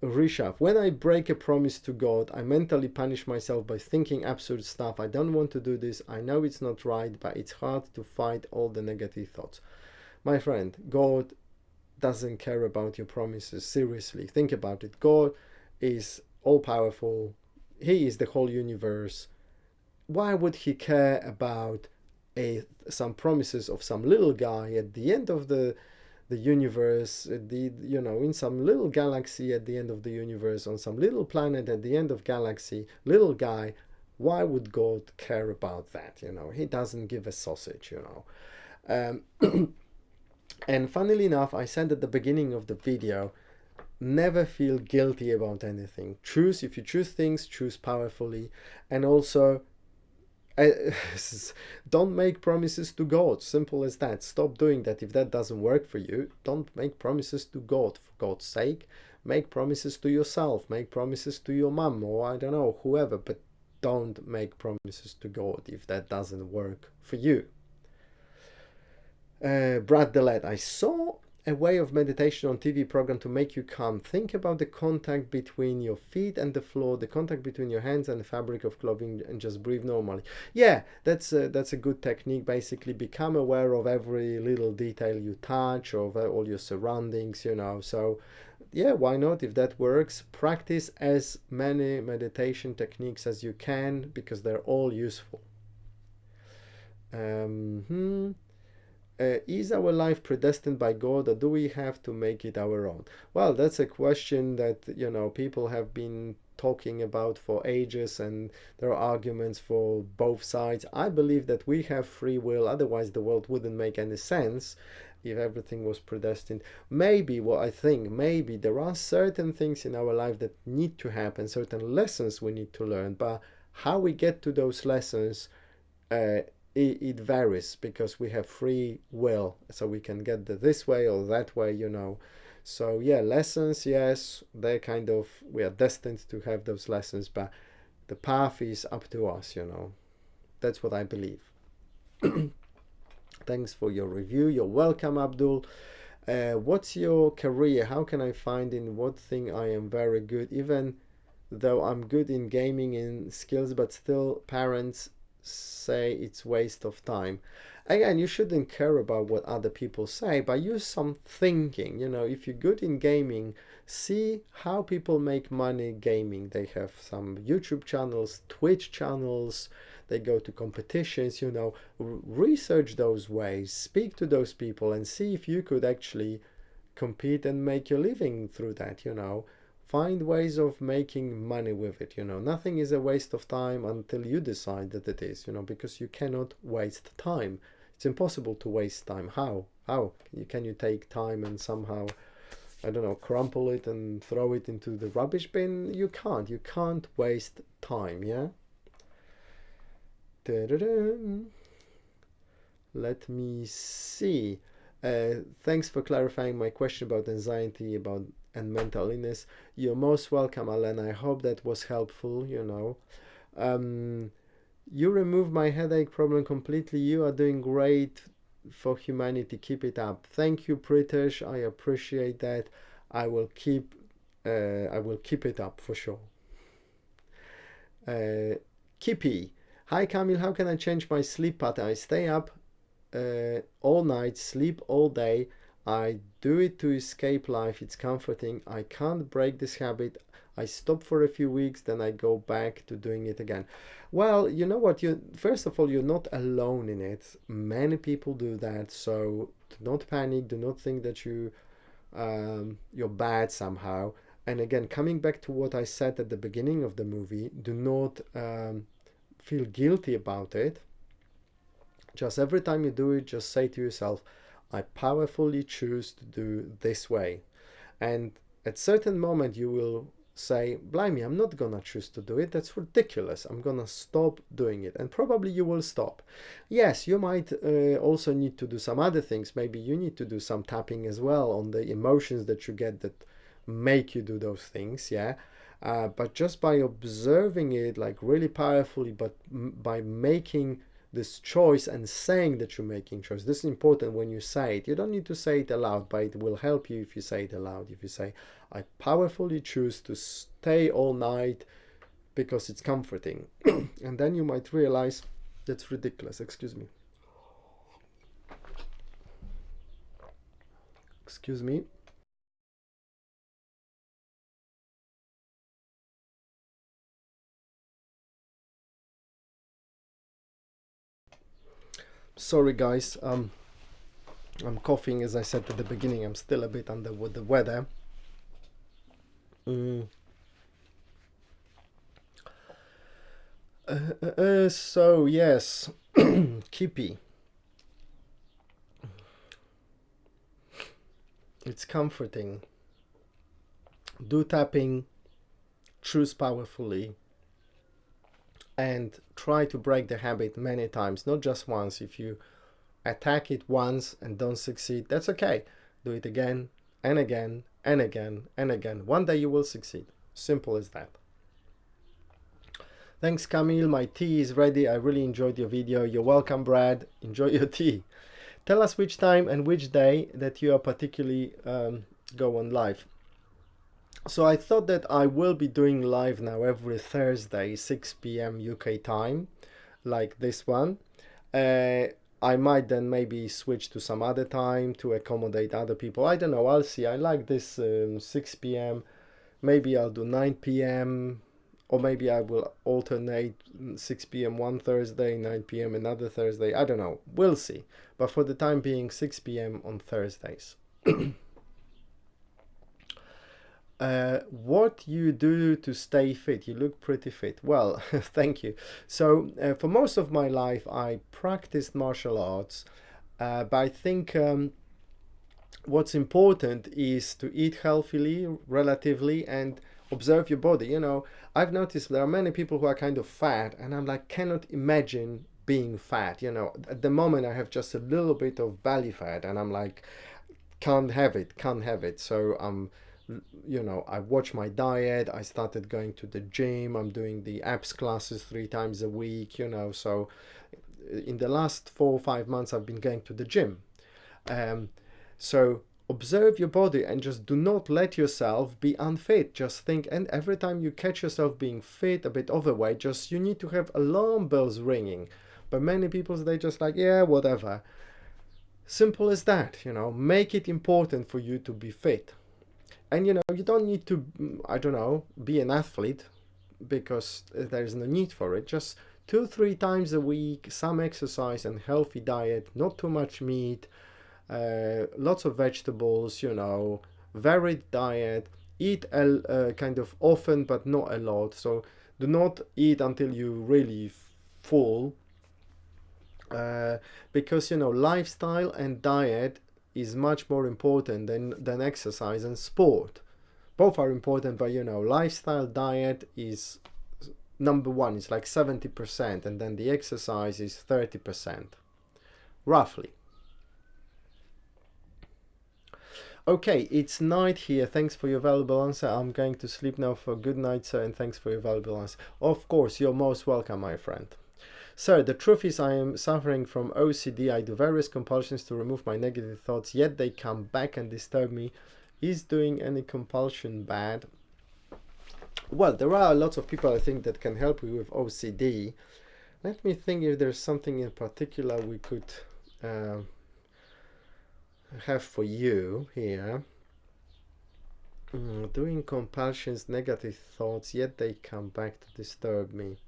Rishabh, when I break a promise to God, I mentally punish myself by thinking absurd stuff. I don't want to do this. I know it's not right, but it's hard to fight all the negative thoughts. My friend, God doesn't care about your promises. Seriously, think about it. God is all powerful, He is the whole universe. Why would He care about some promises of some little guy at the end of the universe, in some little galaxy at the end of the universe, on some little planet at the end of galaxy, little guy? Why would God care about that? He doesn't give a sausage. And funnily enough, I said at the beginning of the video, never feel guilty about anything. If you choose things, choose powerfully. And also, uh, don't make promises to God. Simple as that. Stop doing that. If that doesn't work for you, don't make promises to God. For God's sake, make promises to yourself. Make promises to your mum, or I don't know, whoever. But don't make promises to God if that doesn't work for you. Brad Delet, I saw a way of meditation on TV program to make you calm. Think about the contact between your feet and the floor, the contact between your hands and the fabric of clothing, and just breathe normally. Yeah, that's a good technique. Basically, become aware of every little detail you touch, of all your surroundings. So yeah, why not? If that works, practice as many meditation techniques as you can, because they're all useful. Is our life predestined by God, or do we have to make it our own? Well, that's a question that people have been talking about for ages, and there are arguments for both sides. I believe that we have free will, otherwise the world wouldn't make any sense if everything was predestined. Maybe there are certain things in our life that need to happen, certain lessons we need to learn, but how we get to those lessons, it varies, because we have free will, so we can get this way or that way. So yeah, lessons, yes, we are destined to have those lessons, but the path is up to us. That's what I believe. Thanks for your review. You're welcome, Abdul. What's your career? How can I find in what thing I am very good, even though I'm good in gaming and skills, but still parents say it's waste of time? Again, you shouldn't care about what other people say, but use some thinking. If you're good in gaming, see how people make money gaming. They have some YouTube channels, Twitch channels, they go to competitions. Research those ways, speak to those people, and see if you could actually compete and make your living through that. Find ways of making money with it. Nothing is a waste of time until you decide that it is, because you cannot waste time. It's impossible to waste time. How can you take time and somehow, I don't know, crumple it and throw it into the rubbish bin? You can't waste time. Yeah. Da-da-da. Let me see. Thanks for clarifying my question about anxiety and mental illness. You're most welcome, Alan. I hope that was helpful. You removed my headache problem completely. You are doing great for humanity. Keep it up. Thank you, Pritesh. I appreciate that. I will keep it up for sure. Kippy. Hi, Kamil. How can I change my sleep pattern? I stay up all night, sleep all day. I do it to escape life. It's comforting. I can't break this habit. I stop for a few weeks, then I go back to doing it again. Well, you know what? First of all, you're not alone in it. Many people do that. So do not panic. Do not think that you're bad somehow. And again, coming back to what I said at the beginning of the movie, do not feel guilty about it. Just every time you do it, just say to yourself, I powerfully choose to do this way. And at certain moment you will say, blimey, I'm not gonna choose to do it. That's ridiculous. I'm gonna stop doing it. And probably you will stop. Yes, you might also need to do some other things. Maybe you need to do some tapping as well on the emotions that you get that make you do those things. Yeah. But just by observing it like really powerfully, but by making this choice and saying that you're making choice. This is important when you say it. You don't need to say it aloud, but it will help you if you say it aloud. If you say, I powerfully choose to stay all night because it's comforting. And then you might realize that's ridiculous. Excuse me. Excuse me. Sorry, guys. I'm coughing, as I said at the beginning. I'm still a bit under the weather. Mm. So yes, Kippy. It's comforting. Do tapping, choose powerfully, and try to break the habit many times, not just once. If you attack it once and don't succeed, that's okay. Do it again and again and again and again. One day you will succeed. Simple as that. Thanks, Camille. My tea is ready. I really enjoyed your video. You're welcome, Brad. Enjoy your tea. Tell us which time and which day that you are particularly go on live. So I thought that I will be doing live now every Thursday, 6 p.m. UK time, like this one. I might then maybe switch to some other time to accommodate other people. I don't know. I'll see. I like this 6 p.m. Maybe I'll do 9 p.m. Or maybe I will alternate 6 p.m. one Thursday, 9 p.m. another Thursday. I don't know. We'll see. But for the time being, 6 p.m. on Thursdays. What you do to stay fit? You look pretty fit. Well, thank you. So for most of my life, I practiced martial arts, but I think what's important is to eat healthily, relatively, and observe your body. You know, I've noticed there are many people who are kind of fat, and I'm like, cannot imagine being fat. You know, at the moment I have just a little bit of belly fat, and I'm like, can't have it, can't have it. So you know, I watch my diet. I started going to the gym. I'm doing the abs classes 3 times a week, you know. So in the last 4 or 5 months I've been going to the gym. So observe your body and just do not let yourself be unfit. Just think, and every time you catch yourself being fit, a bit overweight, just you need to have alarm bells ringing. But many people, they just like, yeah, whatever. Simple as that, you know. Make it important for you to be fit. And you know, you don't need to, I don't know, be an athlete because there's no need for it. Just 2 or 3 times a week, some exercise and healthy diet, not too much meat, lots of vegetables, you know, varied diet. Eat kind of often, but not a lot. So do not eat until you really full, because you know, lifestyle and diet is much more important than exercise and sport. Both are important, but you know, lifestyle, diet is number one. It's like 70%, and then the exercise is 30%, roughly. Okay, it's night here. Thanks for your valuable answer. I'm going to sleep now. For good night, sir, and thanks for your valuable answer. Of course, you're most welcome, my friend. Sir, the truth is I am suffering from OCD. I do various compulsions to remove my negative thoughts, yet they come back and disturb me. Is doing any compulsion bad? Well, there are lots of people I think that can help you with OCD. Let me think if there's something in particular we could have for you here. Doing compulsions, negative thoughts, yet they come back to disturb me.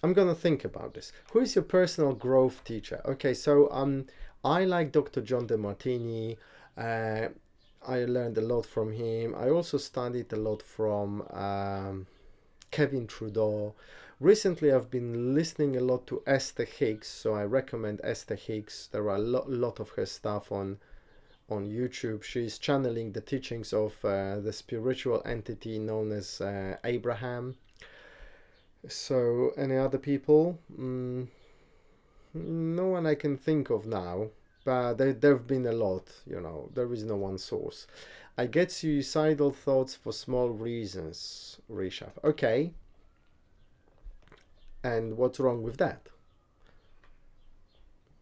I'm gonna think about this. Who is your personal growth teacher? Okay, so I like Dr. John DeMartini. I learned a lot from him. I also studied a lot from Kevin Trudeau. Recently, I've been listening a lot to Esther Hicks, so I recommend Esther Hicks. There are a lot of her stuff on on YouTube. She's channeling the teachings of the spiritual entity known as Abraham. So, any other people? No one I can think of now, but there have been a lot, you know, there is no one source. I get suicidal thoughts for small reasons, Rishabh. Okay, and what's wrong with that?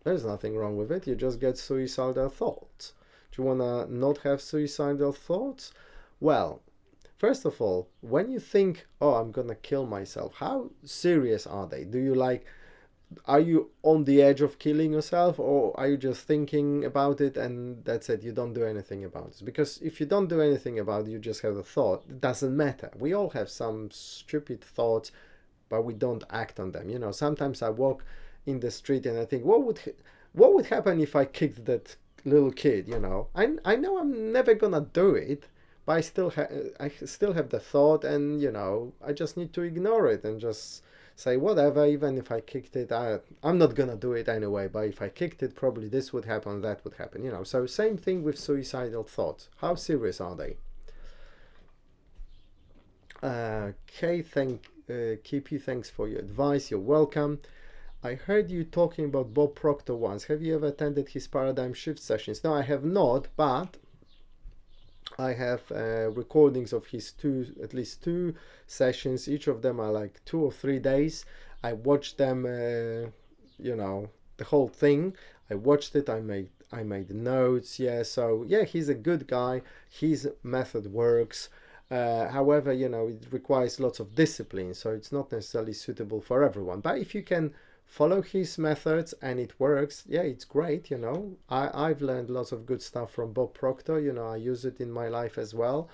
There's nothing wrong with it, you just get suicidal thoughts. Do you want to not have suicidal thoughts? Well, first of all, when you think, oh, I'm gonna kill myself, how serious are they? Are you on the edge of killing yourself, or are you just thinking about it and that's it, you don't do anything about it? Because if you don't do anything about it, you just have a thought, it doesn't matter. We all have some stupid thoughts, but we don't act on them. You know, sometimes I walk in the street and I think, what would happen if I kicked that little kid? You know, I know I'm never gonna do it, but I still have the thought, and you know, I just need to ignore it and just say whatever. Even if I kicked it, I'm not gonna do it anyway, but if I kicked it, probably this would happen, that would happen, you know. So same thing with suicidal thoughts. How serious are they? Okay, Kippy, thanks for your advice, you're welcome. I heard you talking about Bob Proctor once. Have you ever attended his paradigm shift sessions? No, I have not, but I have recordings of his at least two sessions. Each of them are like 2 or 3 days. I watched them, you know, the whole thing. I watched it. I made notes. Yeah, so yeah, he's a good guy. His method works. However, you know, it requires lots of discipline, so it's not necessarily suitable for everyone. But if you can follow his methods and it works, yeah, it's great. You know, I've learned lots of good stuff from Bob Proctor. You know, I use it in my life as well.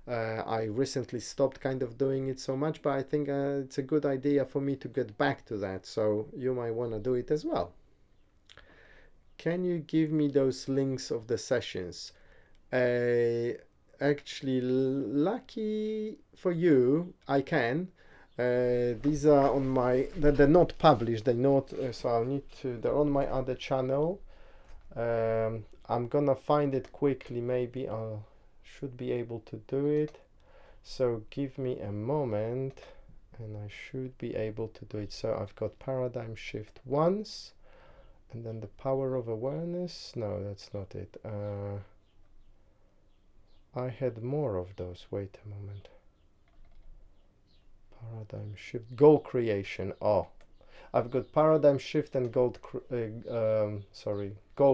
I recently stopped kind of doing it so much, but I think it's a good idea for me to get back to that, so you might want to do it as well. Can you give me those links of the sessions? Actually, lucky for you, I can. These are on my, they're not published, they're not, so I'll need to, they're on my other channel. I'm gonna find it quickly, maybe I should be able to do it. So give me a moment and I should be able to do it. So I've got paradigm shift once, and then the power of awareness. No, that's not it. I had more of those. Wait a moment. Paradigm shift, goal creation. Oh, I've got paradigm shift and goal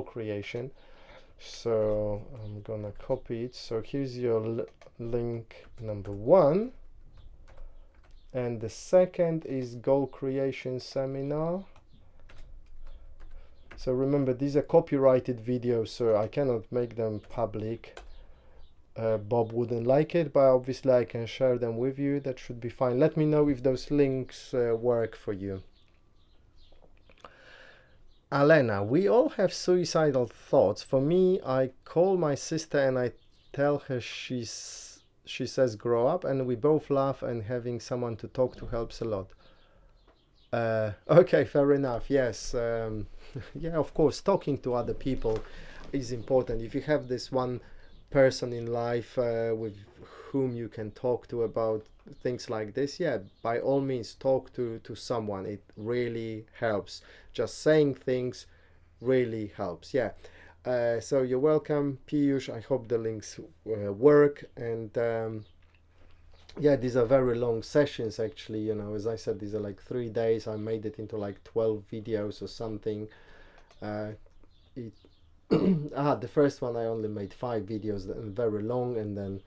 creation. So I'm gonna copy it. So here's your link number 1, and the second is goal creation seminar. So remember, these are copyrighted videos, so I cannot make them public. Bob wouldn't like it, but obviously I can share them with you. That should be fine. Let me know if those links work for you. Alena, we all have suicidal thoughts. For me, I call my sister and I tell her she says grow up, and we both laugh, and having someone to talk to helps a lot. Okay, fair enough. Yes. Yeah, of course, talking to other people is important. If you have this one person in life with whom you can talk to about things like this, yeah, by all means talk to someone. It really helps. Just saying things really helps. Yeah. So you're welcome, Piyush. I hope the links work. And yeah, these are very long sessions actually. You know, as I said, these are like 3 days. I made it into like 12 videos or something. The first one I only made 5 videos, very long, and then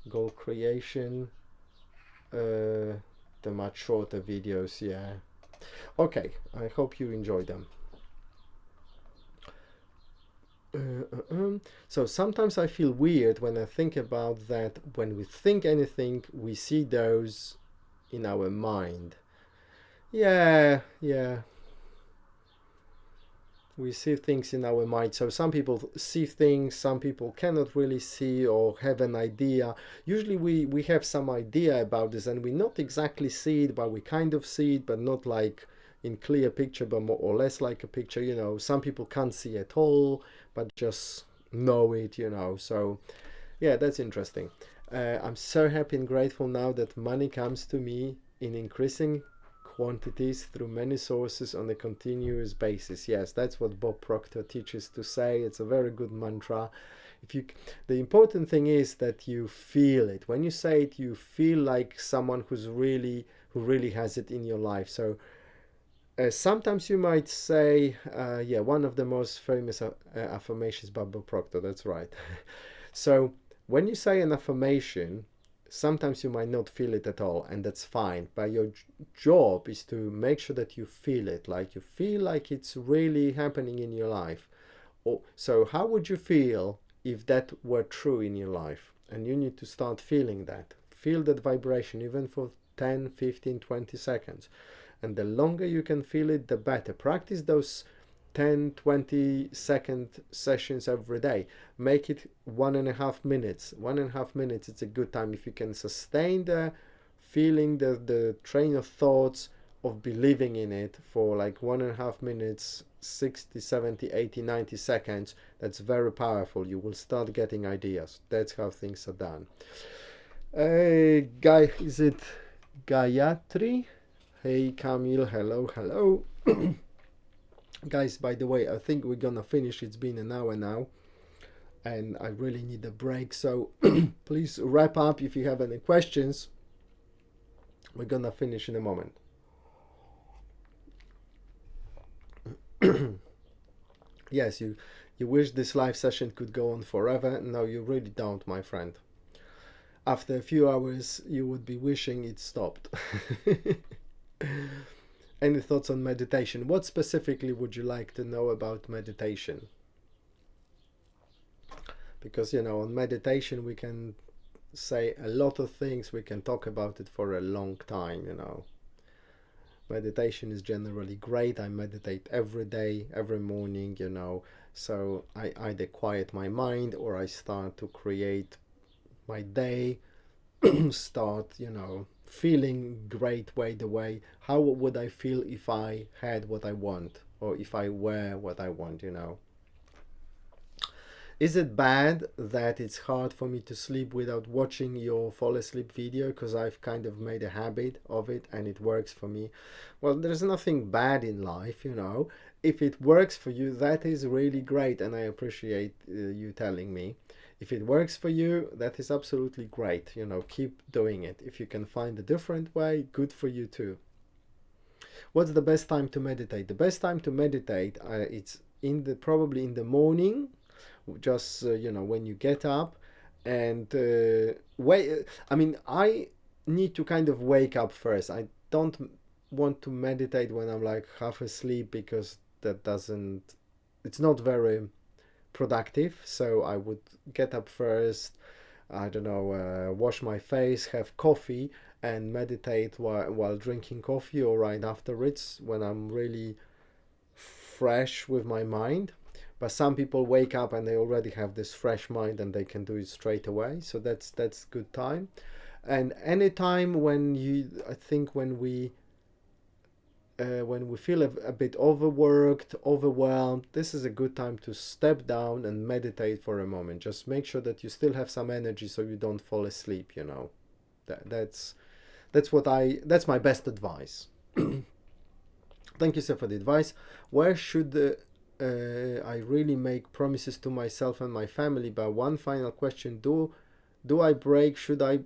goal creation, the much shorter videos. Yeah. Okay, I hope you enjoy them. So sometimes I feel weird when I think about that. When we think anything, we see those in our mind. Yeah, yeah. We see things in our mind. So some people see things, some people cannot really see or have an idea. Usually we have some idea about this and we not exactly see it, but we kind of see it, but not like in clear picture, but more or less like a picture. You know, some people can't see at all, but just know it, So yeah, that's interesting. I'm so happy and grateful now that money comes to me in increasing quantities through many sources on a continuous basis. Yes, that's what Bob Proctor teaches to say. It's a very good mantra. If you, the important thing is that you feel it. When you say it, you feel like someone who really has it in your life. So sometimes you might say, yeah, one of the most famous affirmations by Bob Proctor. That's right. So when you say an affirmation, sometimes you might not feel it at all, and that's fine. But your job is to make sure that you feel it, like you feel like it's really happening in your life. So how would you feel if that were true in your life? And you need to start feeling that. Feel that vibration even for 10, 15, 20 seconds. And the longer you can feel it, the better. Practice those 10-20 second sessions every day. Make it 1.5 minutes. 1.5 minutes, it's a good time. If you can sustain the feeling, the train of thoughts of believing in it for like 1.5 minutes, 60, 70, 80, 90 seconds, that's very powerful. You will start getting ideas. That's how things are done. Guy, is it Gayatri? Hey Camille, hello, hello. Guys, by the way, I think we're gonna finish. It's been an hour now, and I really need a break. So please wrap up if you have any questions. We're gonna finish in a moment. Yes, you wish this live session could go on forever. No, you really don't, my friend. After a few hours, you would be wishing it stopped. Any thoughts on meditation? What specifically would you like to know about meditation? Because, on meditation we can say a lot of things. We can talk about it for a long time, Meditation is generally great. I meditate every day, every morning, So I either quiet my mind or I start to create my day, start, feeling great way the way. How would I feel if I had what I want, or if I were what I want, Is it bad that it's hard for me to sleep without watching your fall asleep video? Because I've kind of made a habit of it and it works for me. Well, there's nothing bad in life, If it works for you, that is really great, and I appreciate you telling me. If it works for you, that is absolutely great. Keep doing it. If you can find a different way, good for you too. What's the best time to meditate? The best time to meditate, it's probably in the morning, just when you get up, and wait. I mean, I need to kind of wake up first. I don't want to meditate when I'm like half asleep, because it's not very productive. So I would get up first, I don't know, wash my face, have coffee, and meditate while drinking coffee, or right afterwards when I'm really fresh with my mind. But some people wake up and they already have this fresh mind and they can do it straight away. So that's good time. And any time I think when we feel a bit overworked, overwhelmed, this is a good time to step down and meditate for a moment. Just make sure that you still have some energy so you don't fall asleep, That's my best advice. Thank you, sir, for the advice. Where should I really make promises to myself and my family? But one final question: do I break? Should I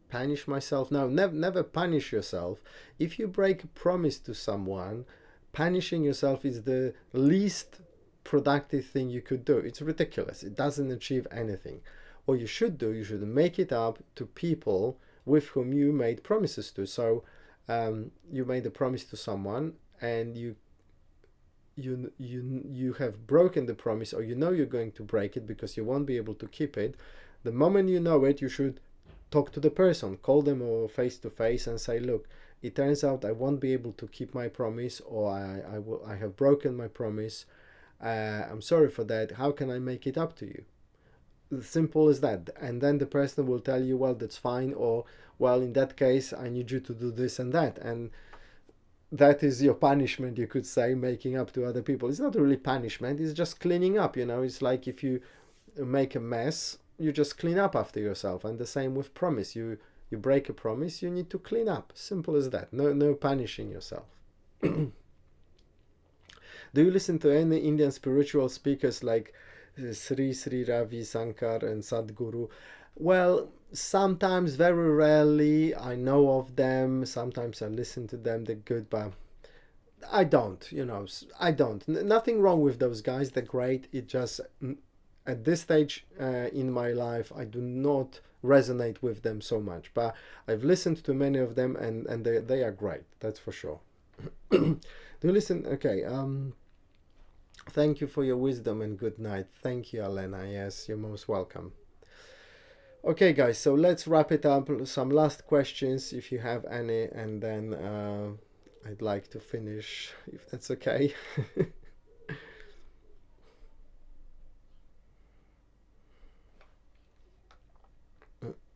punish myself? No, never punish yourself. If you break a promise to someone, punishing yourself is the least productive thing you could do. It's ridiculous. It doesn't achieve anything. What you should do, you should make it up to people with whom you made promises to. So you made a promise to someone, and you have broken the promise, or you're going to break it because you won't be able to keep it. The moment you know it, you should talk to the person, call them or face to face, and say, look, it turns out I won't be able to keep my promise, or I have broken my promise. I'm sorry for that. How can I make it up to you? Simple as that. And then the person will tell you, well, that's fine, or well, in that case I need you to do this and that. And that is your punishment, you could say, making up to other people. It's not really punishment, it's just cleaning up. It's like if you make a mess, you just clean up after yourself. And the same with promise. You break a promise, you need to clean up. Simple as that. No punishing yourself. Do you listen to any Indian spiritual speakers like Sri Ravi Shankar and Sadhguru? Well, sometimes, very rarely, I know of them. Sometimes I listen to them. They're good, but I don't. I don't. Nothing wrong with those guys. They're great. It just at this stage in my life, I do not resonate with them so much. But I've listened to many of them, and they are great. That's for sure. Do you listen? Okay. Thank you for your wisdom and good night. Thank you, Alena. Yes, you're most welcome. Okay, guys, so let's wrap it up. Some last questions, if you have any, and then I'd like to finish, if that's okay.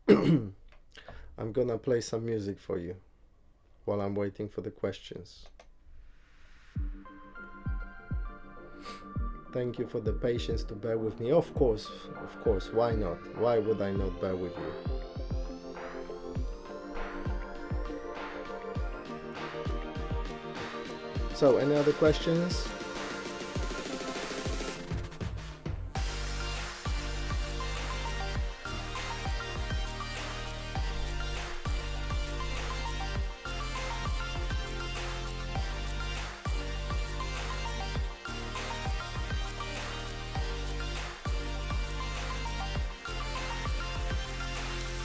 I'm gonna play some music for you while I'm waiting for the questions. Thank you for the patience to bear with me. Of course, why not? Why would I not bear with you? So, any other questions?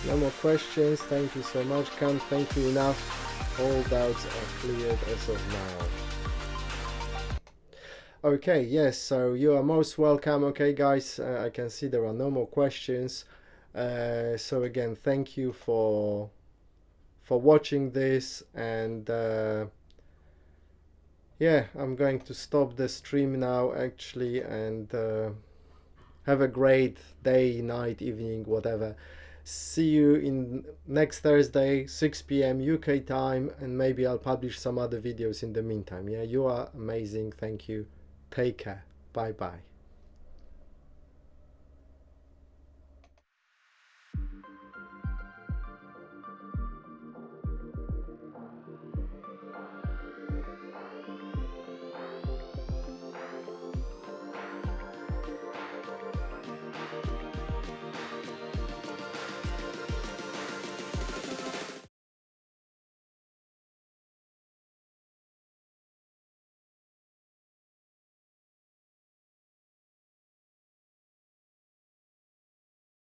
No more questions. Thank you so much. Can't thank you enough. All doubts are cleared as of now. Okay, yes, so you are most welcome. Okay, guys, I can see there are no more questions. So again, thank you for watching this, and yeah, I'm going to stop the stream now actually, and have a great day, night, evening, whatever. See you in next Thursday, 6 p.m. UK time, and maybe I'll publish some other videos in the meantime. Yeah, you are amazing. Thank you. Take care. Bye bye.